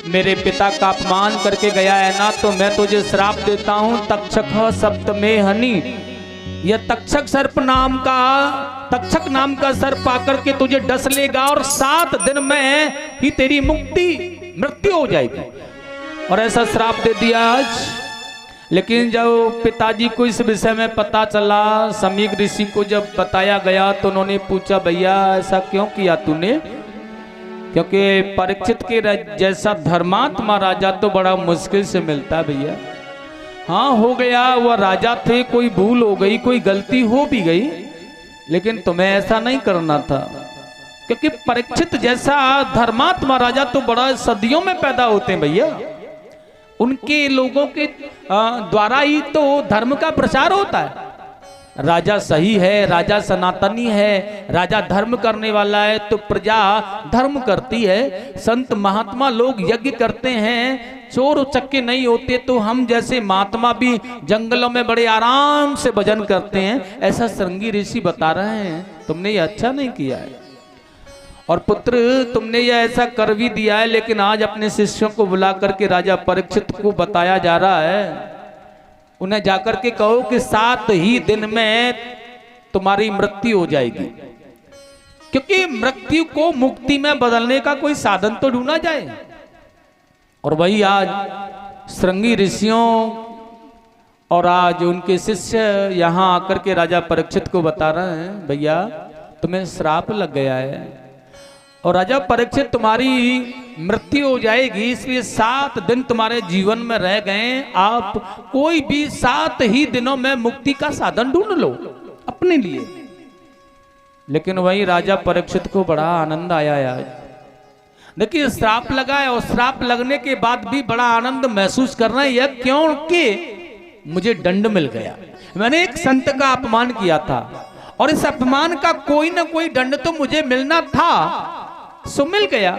[SPEAKER 1] मेरे पिता का अपमान करके गया है ना, तो मैं तुझे श्राप देता हूं। तक्षकः सप्तमे हनि। यह तक्षक सर्प नाम का, तक्षक नाम का सर्प आकर के तुझे डस लेगा और 7 दिन में ही तेरी मृत्यु हो जाएगी। और ऐसा श्राप दे दिया आज। लेकिन जब पिताजी को इस विषय में पता चला, समीक ऋषि को जब बताया गया, तो उन्होंने पूछा भैया ऐसा क्यों किया तूने? क्योंकि परीक्षित के जैसा धर्मात्मा राजा तो बड़ा मुश्किल से मिलता है भैया। हाँ हो गया, वह राजा थे, कोई भूल हो गई, कोई गलती हो भी गई, लेकिन तुम्हें ऐसा नहीं करना था। क्योंकि परीक्षित जैसा धर्मात्मा राजा तो बड़ा सदियों में पैदा होते हैं भैया। उनके लोगों के द्वारा ही तो धर्म का प्रचार होता है। राजा सही है, राजा सनातनी है, राजा धर्म करने वाला है तो प्रजा धर्म करती है। संत महात्मा लोग यज्ञ करते हैं, चोर उचक्के नहीं होते, तो हम जैसे महात्मा भी जंगलों में बड़े आराम से भजन करते हैं। ऐसा श्रृंगी ऋषि बता रहे हैं, तुमने ये अच्छा नहीं किया है। और पुत्र तुमने यह ऐसा कर भी दिया है, लेकिन आज अपने शिष्यों को बुला करके राजा परीक्षित को बताया जा रहा है, उन्हें जाकर के कहो कि 7 ही दिन में तुम्हारी मृत्यु हो जाएगी। क्योंकि मृत्यु को मुक्ति में बदलने का कोई साधन तो ढूंढा जाए। और वही आज श्रृंगी ऋषियों और आज उनके शिष्य यहाँ आकर के राजा परीक्षित को बता रहे हैं, भैया तुम्हें श्राप लग गया है और राजा परीक्षित तुम्हारी मृत्यु हो जाएगी, इसलिए 7 दिन तुम्हारे जीवन में रह गए। आप कोई भी 7 ही दिनों में मुक्ति का साधन ढूंढ लो अपने लिए। लेकिन वही राजा परीक्षित को बड़ा आनंद आया आज। देखिए श्राप लगा है और श्राप लगने के बाद भी बड़ा आनंद महसूस कर रहे हैं, क्योंकि मुझे दंड मिल गया। मैंने एक संत का अपमान किया था और इस अपमान का कोई ना कोई दंड तो मुझे मिलना था, सो मिल गया।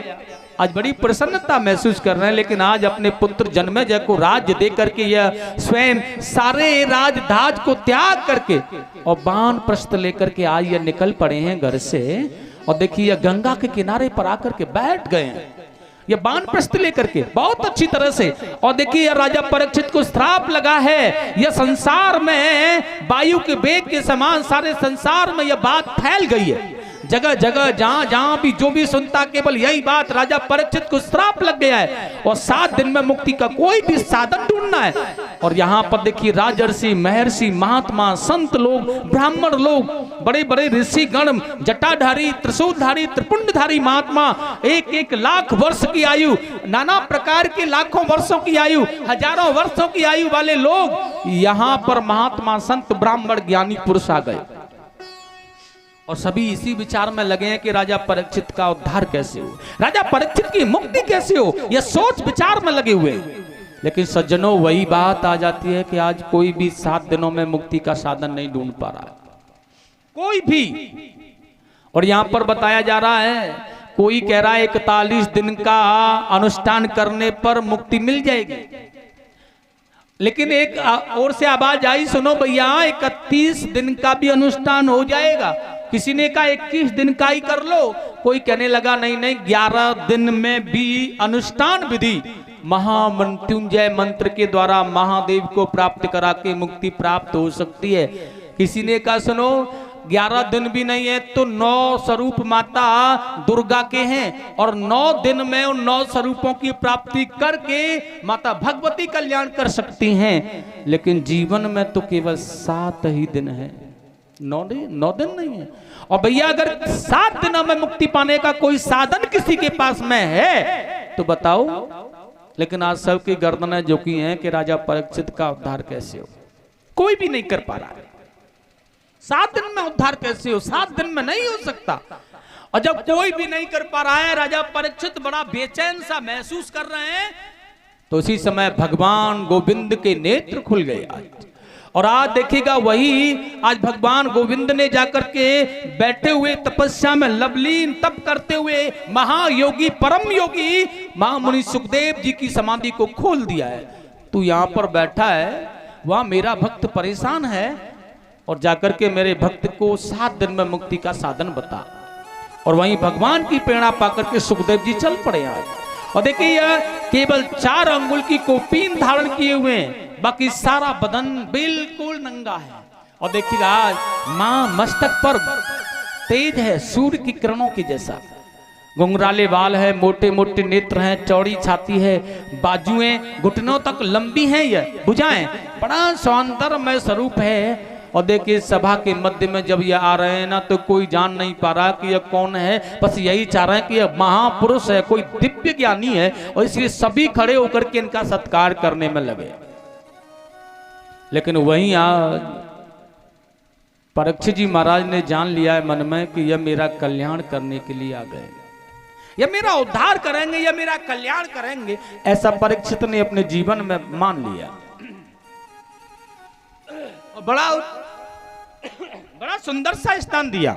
[SPEAKER 1] आज बड़ी प्रसन्नता महसूस कर रहे हैं। लेकिन आज अपने पुत्र जन्मेजय को राज्य दे करके यह स्वयं सारे राजधाज को त्याग करके और बाण प्रस्थ लेकर के आज ये निकल पड़े हैं घर से। और देखिए गंगा के किनारे पर आकर के बैठ गए हैं ये बाण प्रस्थ लेकर के बहुत अच्छी तरह से। और देखिए राजा परीक्षित को श्राप लगा है। यह संसार में वायु के वेग के समान सारे संसार में यह बात फैल गई है। जगह जगह जहां जहां भी जो भी सुनता केवल यही बात, राजा परीक्षित को श्राप लग गया है और 7 दिन में मुक्ति का कोई भी साधन ढूंढना है। और यहाँ पर देखिए राजर्षि, महर्षि, महात्मा, संत लोग, ब्राह्मण लोग, बड़े बड़े ऋषि गण, जटाधारी, त्रिशूलधारी, त्रिपुंडधारी महात्मा, 1-1 लाख वर्ष की आयु, नाना प्रकार के लाखों वर्षों की आयु, हजारों वर्षों की आयु वाले लोग यहाँ पर महात्मा, संत, ब्राह्मण, ज्ञानी पुरुष आ गए। और सभी इसी विचार में लगे हैं कि राजा परीक्षित का उद्धार कैसे हो, राजा परीक्षित की मुक्ति कैसे हो, यह सोच विचार में लगे हुए। लेकिन सज्जनों वही बात आ जाती है कि आज कोई भी 7 दिनों में मुक्ति का साधन नहीं ढूंढ पा रहा है कोई भी। और यहां पर बताया जा रहा है, कोई कह रहा है 41 दिन का अनुष्ठान करने पर मुक्ति मिल जाएगी। लेकिन एक और से आवाज आई, सुनो भैया 31 दिन का भी अनुष्ठान हो जाएगा। किसी ने कहा 21 दिन का ही कर लो, कोई कहने लगा नहीं नहीं 11 दिन में भी अनुष्ठान विधि महामृत्युंजय मंत्र के द्वारा महादेव को प्राप्त करा के मुक्ति प्राप्त हो सकती है। किसी ने कहा सुनो 11 दिन भी नहीं है तो 9 स्वरूप माता दुर्गा के हैं और 9 दिन में उन 9 स्वरूपों की प्राप्ति करके माता भगवती कल्याण कर सकती हैं। लेकिन जीवन में तो केवल 7 ही दिन है। 9 दिन नहीं है। और भैया अगर 7 दिनों में मुक्ति पाने का कोई साधन किसी के पास में है तो बताओ, लेकिन आज सबकी गर्दनें झुकी हैं कि राजा परीक्षित का उद्धार कैसे हो, कोई भी नहीं कर पा रहा है। 7 दिन में उद्धार कैसे हो, 7 दिन में नहीं हो सकता। और जब कोई भी नहीं कर पा रहा है, राजा परीक्षित बड़ा बेचैन सा महसूस कर रहे हैं, तो उसी समय भगवान गोविंद के नेत्र खुल गए आज। और आज देखिएगा वही आज भगवान गोविंद ने जाकर के बैठे हुए तपस्या में लवलीन तप करते हुए महायोगी परम योगी महामुनि सुखदेव जी की समाधि को खोल दिया है। तू यहाँ पर बैठा है, वहां मेरा भक्त परेशान है, और जाकर के मेरे भक्त को 7 दिन में मुक्ति का साधन बता। और वहीं भगवान की प्रेरणा पाकर के सुखदेव जी चल पड़े आज। और देखिए यह केवल 4 अंगुल की कोपीन धारण किए हुए हैं, बाकी सारा बदन बिल्कुल नंगा है। और देखिएगा आज मां मस्तक पर तेज है सूर्य की किरणों की जैसा, घुंघराले बाल है, मोटे मोटे नेत्र हैं, चौड़ी छाती है, बाजुएं घुटनों तक लंबी हैं, यह भुजाएं, बड़ा सौंदर्यमय स्वरूप है। और देखिए सभा के मध्य में जब ये आ रहे हैं ना, तो कोई जान नहीं पा रहा कि यह कौन है, बस यही चाह रहे हैं कि यह महापुरुष है, कोई दिव्य ज्ञानी है, और इसलिए सभी खड़े होकर के इनका सत्कार करने में लगे। लेकिन वहीं आज परीक्षित जी महाराज ने जान लिया है मन में कि यह मेरा कल्याण करने के लिए आ गए, यह मेरा उद्धार करेंगे, यह मेरा कल्याण करेंगे, ऐसा परीक्षित ने अपने जीवन में मान लिया। बड़ा सुंदर सा स्थान दिया,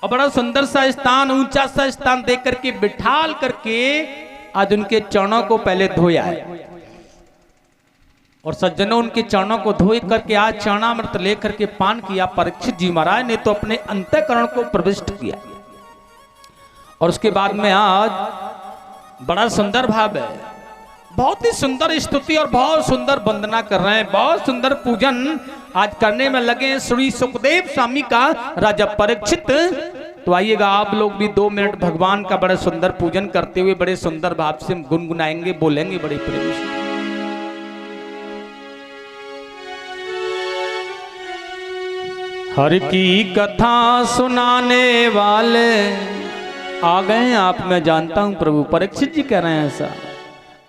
[SPEAKER 1] और बड़ा सुंदर सा स्थान, ऊंचा सा स्थान देख करके बिठाल करके आज उनके चरणों को पहले धोया है। और सज्जनों उनके चरणों को धोए करके आज चरणामृत लेकर के पान किया। परीक्षित जी महाराज ने तो अपने अंतःकरण को प्रविष्ट किया। और उसके बाद में आज बड़ा सुंदर भाव है, बहुत ही सुंदर स्तुति और बहुत सुंदर वंदना कर रहे हैं, बहुत सुंदर पूजन आज करने में लगे श्री सुखदेव स्वामी का राजा परीक्षित। तो आइएगा आप लोग भी 2 मिनट भगवान का बड़े सुंदर पूजन करते हुए बड़े सुंदर भाव से गुनगुनाएंगे, बोलेंगे बड़े प्रेम से। हर की कथा सुनाने वाले आ गए आप, मैं जानता हूं प्रभु। परीक्षित जी कह रहे हैं ऐसा,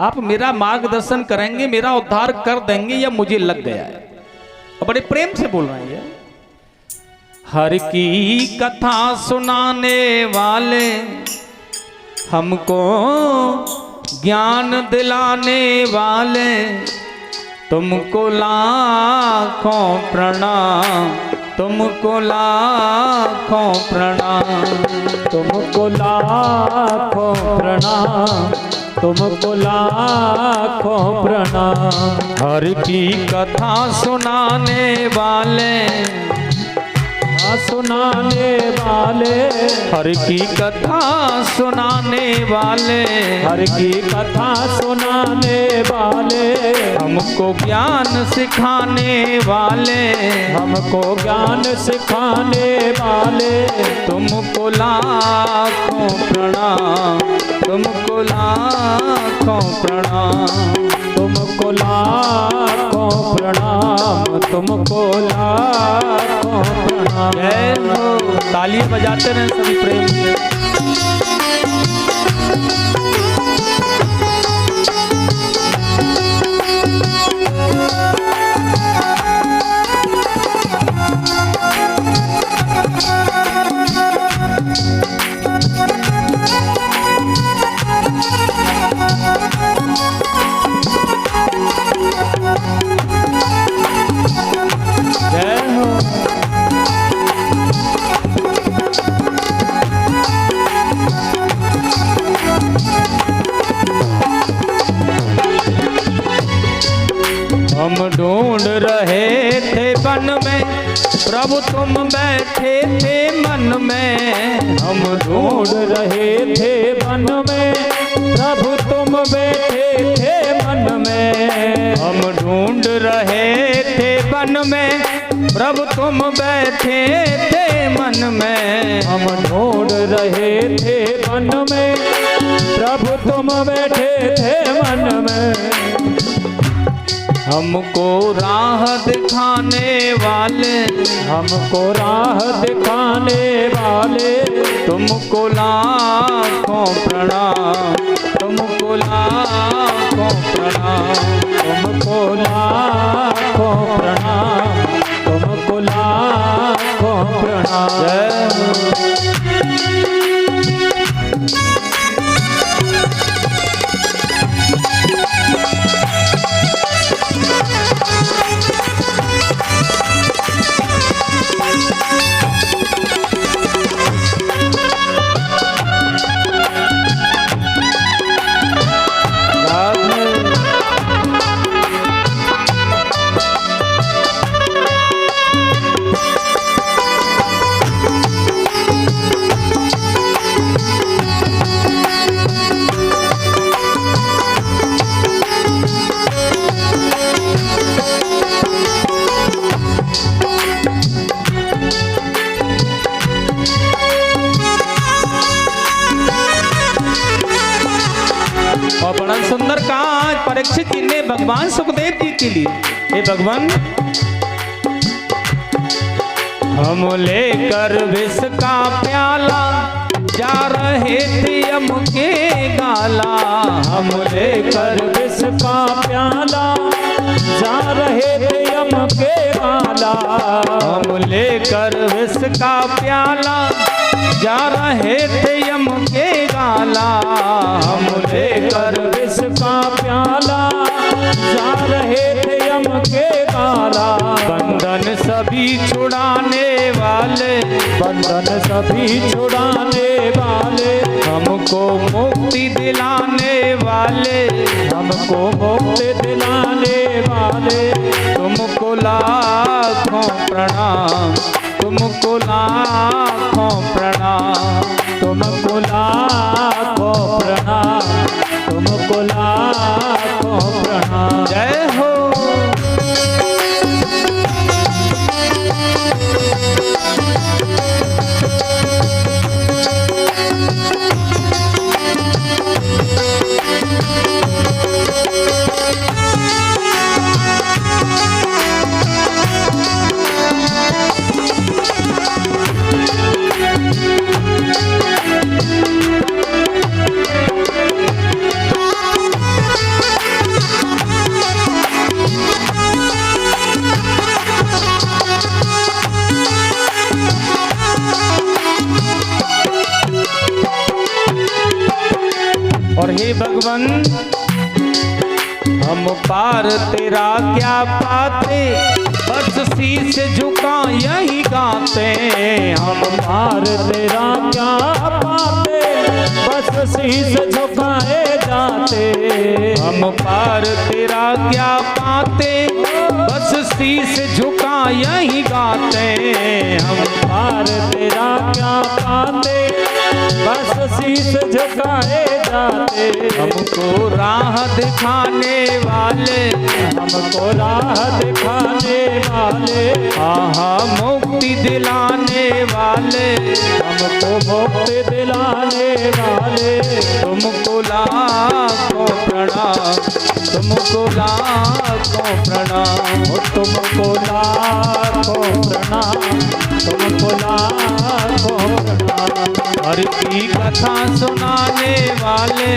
[SPEAKER 1] आप मेरा मार्गदर्शन करेंगे, मेरा उद्धार कर देंगे, या मुझे लग गया है। और बड़े प्रेम से बोल रहे हैं, हर की कथा सुनाने वाले, हमको ज्ञान दिलाने वाले, तुमको लाखों प्रणाम, तुमको लाखों प्रणाम,
[SPEAKER 2] तुमको लाखों प्रणाम, तुमको लाखों प्रणाम।
[SPEAKER 1] हर की कथा सुनाने वाले,
[SPEAKER 2] सुनाने वाले,
[SPEAKER 1] हर की कथा सुनाने वाले,
[SPEAKER 2] हर की कथा सुनाने वाले,
[SPEAKER 1] हमको ज्ञान सिखाने वाले,
[SPEAKER 2] हमको ज्ञान सिखाने वाले,
[SPEAKER 1] तुमको लाखों प्रणाम, तुमको लाखों प्रणाम,
[SPEAKER 2] तुमको लाखों प्रणाम, तुमको लाखों प्रणाम।
[SPEAKER 1] जय हो। तालियां बजाते रहे सभी प्रेम से। जय हो। हम ढूंढ रहे थे वन में, प्रभु तुम बैठे थे मन में।
[SPEAKER 2] हम ढूंढ रहे थे वन में, प्रभु तुम बैठे थे मन में।
[SPEAKER 1] हम ढूंढ रहे थे वन में, प्रभु तुम बैठे थे मन में।
[SPEAKER 2] हम ढूंढ रहे थे वन में, प्रभु तुम बैठे थे मन में।
[SPEAKER 1] हमको राह दिखाने वाले,
[SPEAKER 2] हमको राह दिखाने वाले,
[SPEAKER 1] तुमको लाखों प्रणाम, तुमको लाखों प्रणाम,
[SPEAKER 2] तुमको लाखों प्रणाम, तुमको लाखों प्रणाम।
[SPEAKER 1] जय हो। और बड़ा सुंदर कहा आज परीक्षित जी ने भगवान सुखदेव जी के लिए, हे भगवान हम लेकर विष का प्याला जा रहे थे यम के गाला,
[SPEAKER 2] हम लेकर विष का प्याला जा रहे थे यम के गाला,
[SPEAKER 1] हम लेकर विष का प्याला जा रहे थे यम के गाला,
[SPEAKER 2] हम लेकर विष का प्याला जा रहे थे यम के गाला।
[SPEAKER 1] बंधन सभी छुड़ाने वाले,
[SPEAKER 2] बंधन सभी छुड़ाने वाले,
[SPEAKER 1] हमको मुक्ति दिलाने वाले,
[SPEAKER 2] हमको मुक्ति दिलाने वाले,
[SPEAKER 1] तुमको लाखों प्रणाम, तुमको लाखों प्रणाम,
[SPEAKER 2] तुमको लाखों प्रणाम, तुमको लाखों प्रणाम।
[SPEAKER 1] जय हो। और हे भगवान हम पार तेरा क्या पाते, बस शीश झुका यही गाते,
[SPEAKER 2] हम पार तेरा क्या पाते, बस शीश झुकाए जाते,
[SPEAKER 1] हम पार तेरा क्या पाते, बस शीश झुका यही गाते,
[SPEAKER 2] हम पार तेरा क्या पाते, बस शीश झुकाए जाते।
[SPEAKER 1] हमको राह दिखाने वाले,
[SPEAKER 2] हमको राह दिखाने वाले,
[SPEAKER 1] आहा मुक्ति दिलाने वाले,
[SPEAKER 2] हमको मुक्ति दिलाने वाले,
[SPEAKER 1] तुमको लाखों प्रणाम, तुमको लाखों प्रणाम,
[SPEAKER 2] तुमको लाखों प्रणाम, तुमको लाखों प्रणाम।
[SPEAKER 1] हर की कथा सुनाने वाले,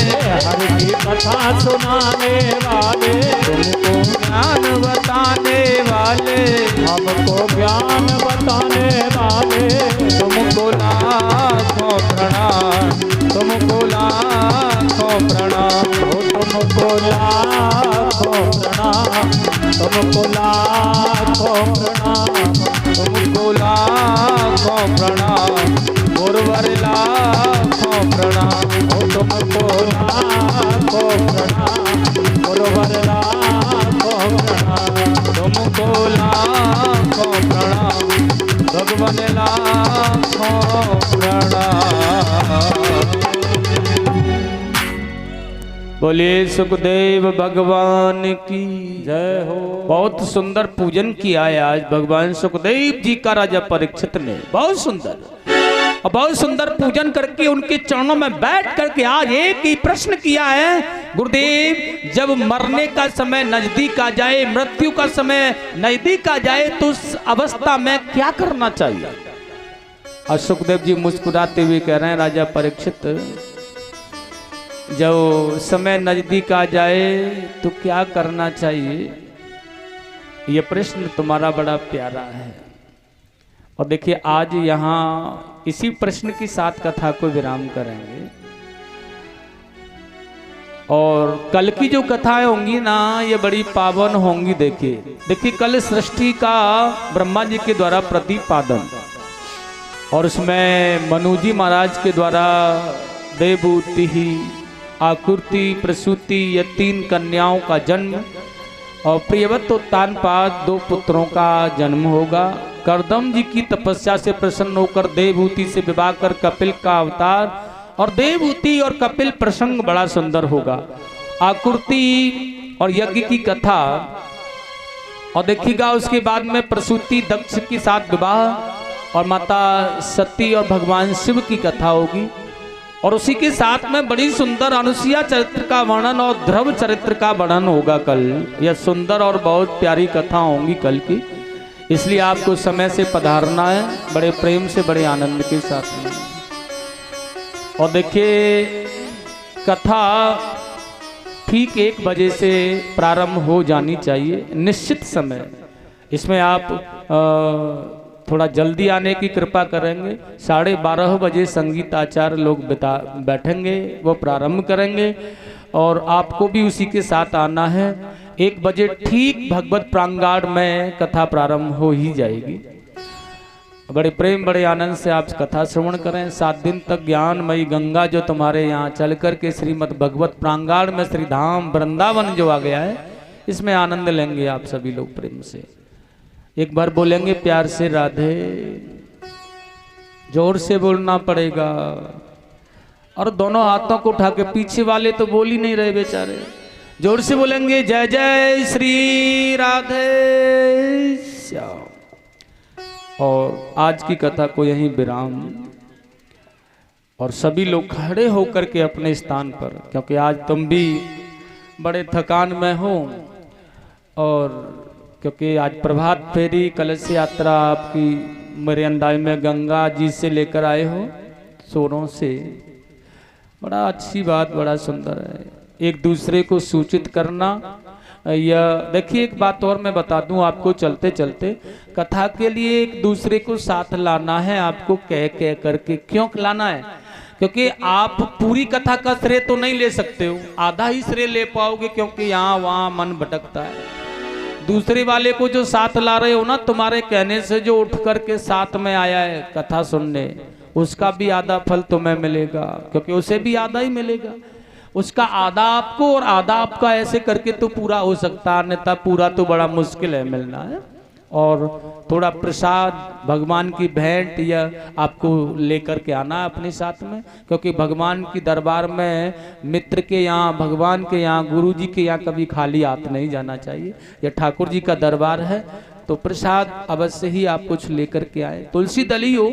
[SPEAKER 2] हर की कथा सुनाने वाले,
[SPEAKER 1] तुमको ज्ञान बताने वाले,
[SPEAKER 2] हमको ज्ञान बताने वाले,
[SPEAKER 1] तुमको लाखों प्रणाम, तुमको लाखों प्रणाम,
[SPEAKER 2] तुमको लाखों प्रणाम, तुमको लाखों प्रणाम,
[SPEAKER 1] तुमको लाखों प्रणाम, गुरुवर लाखों प्रणाम,
[SPEAKER 2] तुमको लाखों प्रणाम, गुरुवर लाखों प्रणाम,
[SPEAKER 1] तुमको लाखों प्रणाम, भगवान लाखों प्रणाम। बोलिए सुखदेव भगवान की
[SPEAKER 2] जय हो।
[SPEAKER 1] बहुत सुंदर पूजन किया है आज भगवान सुखदेव जी का राजा परीक्षित ने, बहुत सुंदर। और बहुत सुंदर पूजन करके उनके चरणों में बैठ करके आज एक ही प्रश्न किया है, गुरुदेव जब मरने का समय नजदीक आ जाए, मृत्यु का समय नजदीक आ जाए, तो उस अवस्था में क्या करना चाहिए। और सुखदेव जी मुस्कुराते हुए कह रहे हैं, राजा परीक्षित जब समय नजदीक आ जाए तो क्या करना चाहिए, ये प्रश्न तुम्हारा बड़ा प्यारा है। और देखिए आज यहाँ इसी प्रश्न की साथ कथा को विराम करेंगे, और कल की जो कथाएं होंगी ना ये बड़ी पावन होंगी। देखिए कल सृष्टि का ब्रह्मा जी के द्वारा प्रतिपादन, और उसमें मनु जी महाराज के द्वारा देवभूति ही आकृति प्रसूति या 3 कन्याओं का जन्म, और प्रियवत उत्तानपाद 2 पुत्रों का जन्म होगा। करदम जी की तपस्या से प्रसन्न होकर देवभूति से विवाह कर कपिल का अवतार, और देवभूति और कपिल प्रसंग बड़ा सुंदर होगा। आकृति और यज्ञ की कथा, और देखिएगा उसके बाद में प्रसूति दक्ष के साथ विवाह, और माता सती और भगवान शिव की कथा होगी। और उसी के साथ में बड़ी सुंदर अनुसुईया चरित्र का वर्णन और ध्रुव चरित्र का वर्णन होगा कल। यह सुंदर और बहुत प्यारी कथा होंगी कल की, इसलिए आपको समय से पधारना है, बड़े प्रेम से बड़े आनंद के साथ में। और देखिए कथा ठीक 1 बजे से प्रारंभ हो जानी चाहिए, निश्चित समय। इसमें आप थोड़ा जल्दी आने की कृपा करेंगे। 12:30 बजे संगीत आचार्य लोग बैठेंगे, वो प्रारंभ करेंगे, और आपको भी उसी के साथ आना है। 1 बजे ठीक भगवत प्रांगण में कथा प्रारंभ हो ही जाएगी। बड़े प्रेम बड़े आनंद से आप कथा श्रवण करें। 7 दिन तक ज्ञानमयी गंगा जो तुम्हारे यहाँ चल कर के श्रीमद् भगवत प्रांगण में श्री धाम वृंदावन जो आ गया है, इसमें आनंद लेंगे आप सभी लोग प्रेम से। एक बार बोलेंगे प्यार से राधे, जोर से बोलना पड़ेगा, और दोनों हाथों को उठा के, पीछे वाले तो बोल ही नहीं रहे बेचारे, जोर से बोलेंगे जय जय श्री राधे श्याम। और आज की कथा को यहीं विराम, और सभी लोग खड़े होकर के अपने स्थान पर, क्योंकि आज तुम भी बड़े थकान में हो, और क्योंकि आज प्रभात फेरी कलश यात्रा आपकी मेरे अंदाज में गंगा जी से लेकर आए हो सोरों से, बड़ा अच्छी बात, बड़ा सुंदर है। एक दूसरे को सूचित करना। या देखिए एक बात और मैं बता दूं आपको चलते चलते, कथा के लिए एक दूसरे को साथ लाना है आपको, कह करके। क्यों लाना है? क्योंकि आप पूरी कथा का श्रेय तो नहीं ले सकते हो, आधा ही श्रेय ले पाओगे, क्योंकि यहाँ वहाँ मन भटकता है। दूसरे वाले को जो साथ ला रहे हो ना, तुम्हारे कहने से जो उठ करके साथ में आया है कथा सुनने, उसका भी आधा फल तुम्हें मिलेगा, क्योंकि उसे भी आधा ही मिलेगा। उसका आधा आपको और आधा आपका, ऐसे करके तो पूरा हो सकता है, अन्यथा पूरा तो बड़ा मुश्किल है मिलना है। और थोड़ा प्रसाद भगवान की भेंट या आपको लेकर के आना अपने साथ में, क्योंकि भगवान की दरबार में मित्र के यहाँ, भगवान के यहाँ, गुरु जी के यहाँ कभी खाली हाथ नहीं जाना चाहिए। यह ठाकुर जी का दरबार है, तो प्रसाद अवश्य ही आप कुछ लेकर के आए। तुलसी दली हो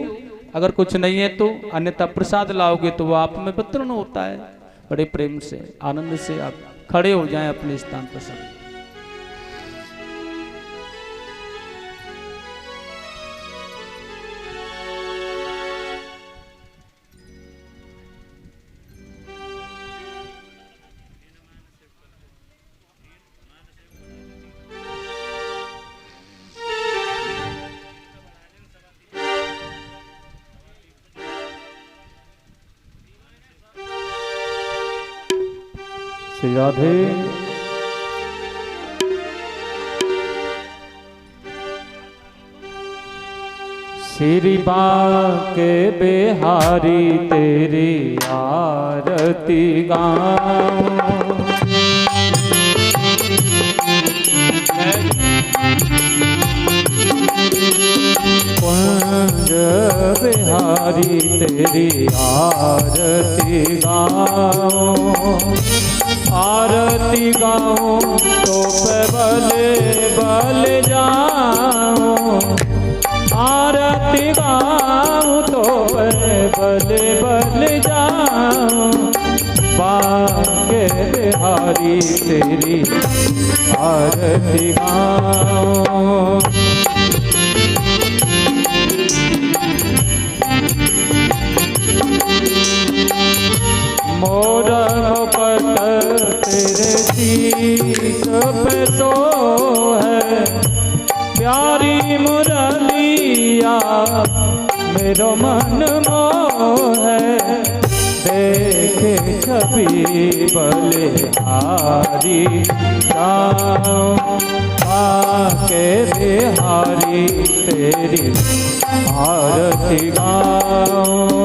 [SPEAKER 1] अगर कुछ नहीं है तो, अन्यथा प्रसाद लाओगे तो वो आप में वितरण होता है। बड़े प्रेम से आनंद से आप खड़े हो जाएं अपने स्थान पर सब।
[SPEAKER 2] राधे श्री बांके बिहारी तेरी आरती गाऊं, कुंज बिहारी तेरी आरती गाऊं, आरती गाऊं तो पे बले बल जाऊं, आरती गाऊं तो पे बल बल जाऊं, बांके बिहारी तेरी आरती गाऊं। मोर मुकुट तेरे शीश पे सोहे, प्यारी मुरलिया मेरो मन मोहे, देखे छवि बलिहारी जाऊं, आके बिहारी तेरी आरती गाऊं।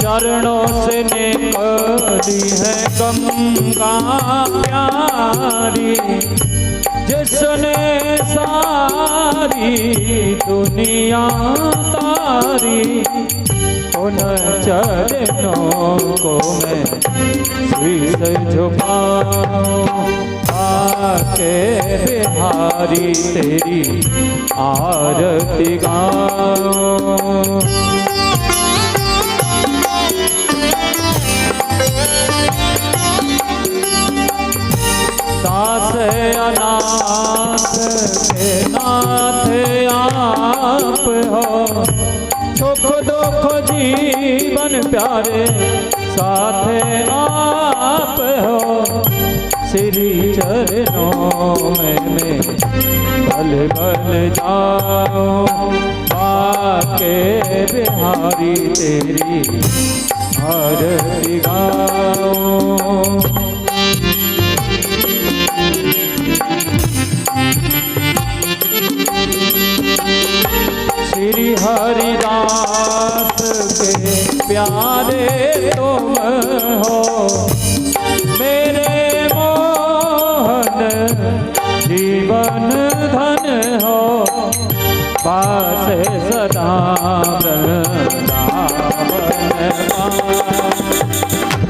[SPEAKER 2] चरणों से निकली है गंगा प्यारी, जिसने सारी दुनिया तारी, उन चरणों को मैं शीश झुकाऊं, आके बिहारी तेरी आरती गाऊं। दास अनाथ के नाथ आप हो, सुख दुख जीवन प्यारे साथ आप हो, श्री चरणों में मैं बल बल जाऊं, आके बिहारी तेरी आरती गाऊं। श्री हरिदास के प्यारे तुम हो, मेरे मोहन जीवन धन हो, पास सदा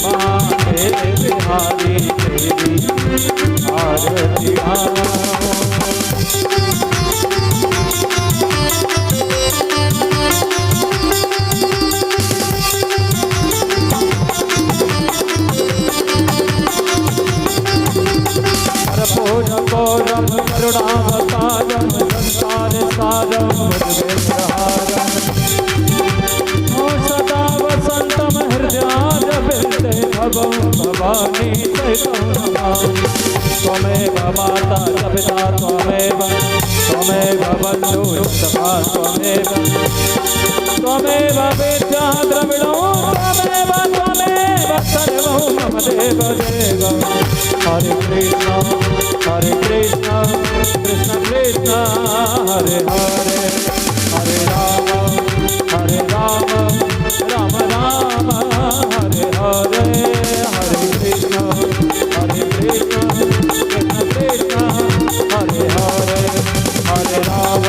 [SPEAKER 2] माते बिहारी तेरी आरती गाऊं। गौरम करुणावतारम संसार सारम मृगेन्द्रहारम, ओ सदा वसंतम हृदयार बिंदे भवं भवानी सहितं नमामि। त्वमेव माता च पिता त्वमेव, त्वमेव बन्धुः सखा त्वमेव, त्वमेव विद्या द्रविणो त्वमेव, त्वमेव सर्वं मम देव देव। हरे कृष्ण कृष्ण कृष्ण हरे हरे, हरे राम राम राम हरे हरे, हरे कृष्ण कृष्ण कृष्ण हरे हरे, हरे राम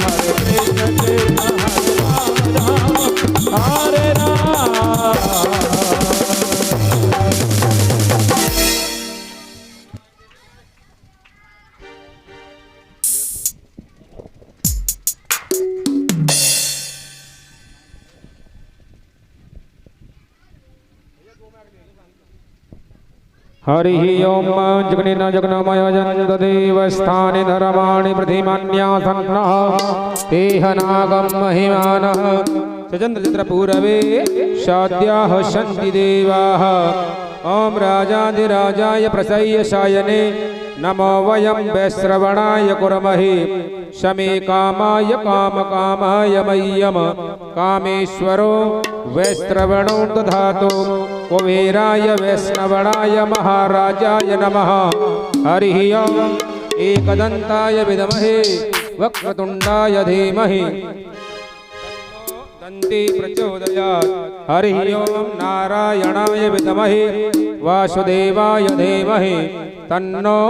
[SPEAKER 2] हरे कृष्ण कृष्ण हरे राम हरे राम।
[SPEAKER 3] हरि ओम जगनेन जगनमय जन्तदेव स्थानि धर्माणि प्रतिमान्यासन्नः तेह नागं महिमानः चन्द्रचित्रपूरवे सद्यः सन्ति देवाः। ओम राजाधिराजाय प्रसय्यशायने नमो वयं वैश्रवणाय कुर्महे शमे कामाय कामकामाय मह्यम कामेश्वरो वैश्रवणो दधातु कुबेराय वैष्णवणाय महाराजाय नमः। हरिः ओम एकदन्ताय विद्महे वक्रतुण्डाय धीमहि दन्ती प्रचोदयात्। हरिः ओम नारायणाय विद्महे वासुदेवाय धीमहि तन्नो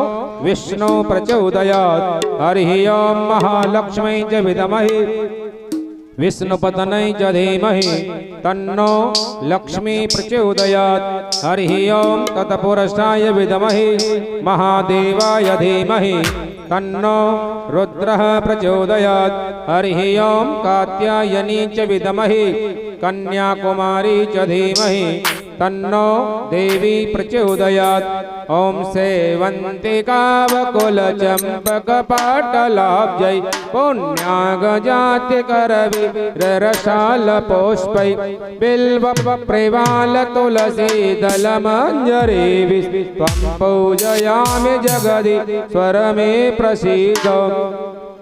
[SPEAKER 3] विष्णु प्रचोदयात्। हरिः ओम महालक्ष्मी च विद्महे विष्णुपतनै च धीमहि तन्नो लक्ष्मी प्रचोदयात्। हरिः ओं तत्पुरुषाय विद्महे महादेवाय धीमहि तन्नो रुद्रः प्रचोदयात्। हरिः ओं कात्यायनी च विद्महे कन्याकुमारी च धीमहि तन्नो देवी प्रचोदयात्। ओं सेवन्तिकावकुलचम्पकपाटलाब्जै पुण्यागजात्यकरविररसालपुष्पै बिल्वप्रेवालतुलसीदलमञ्जरीभिः त्वं पूजयामि जगदीश्वर मे प्रसीद।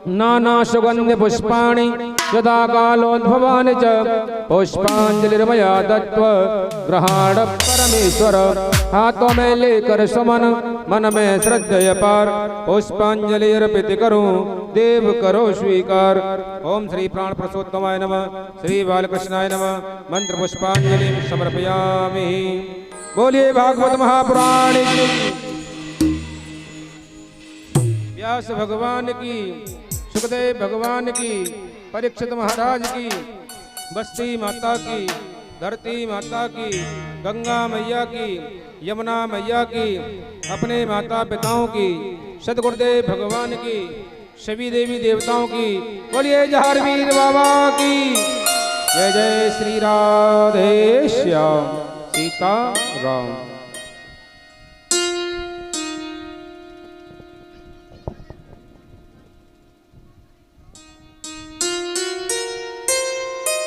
[SPEAKER 3] नानासुगन्धपुष्पाणि यदा कालोद्भवानि च पुष्पाञ्जलिर्मया दत्त्वा गृहाण परमेश्वर। हाथों में लेकर सुमन मन में श्रद्धय पार पुष्पांजलि अर्पित करूं देव करो स्वीकार। ओम श्री प्राण पुरुषोत्तमाय नमः श्री बालकृष्णाय नमः मंत्र पुष्पांजलि समर्पयामि। बोलिए भागवत महापुराण की। व्यास भगवान की, सुखदेव भगवान की, परीक्षित महाराज की, बस्ती माता की, धरती माता की, गंगा मैया की, यमुना मैया की, अपने माता पिताओं की, सदगुरुदेव भगवान की, सभी देवी देवताओं की। बोलिए जहारवीर बाबा की जय। जय श्री राधे श्याम सीता राम।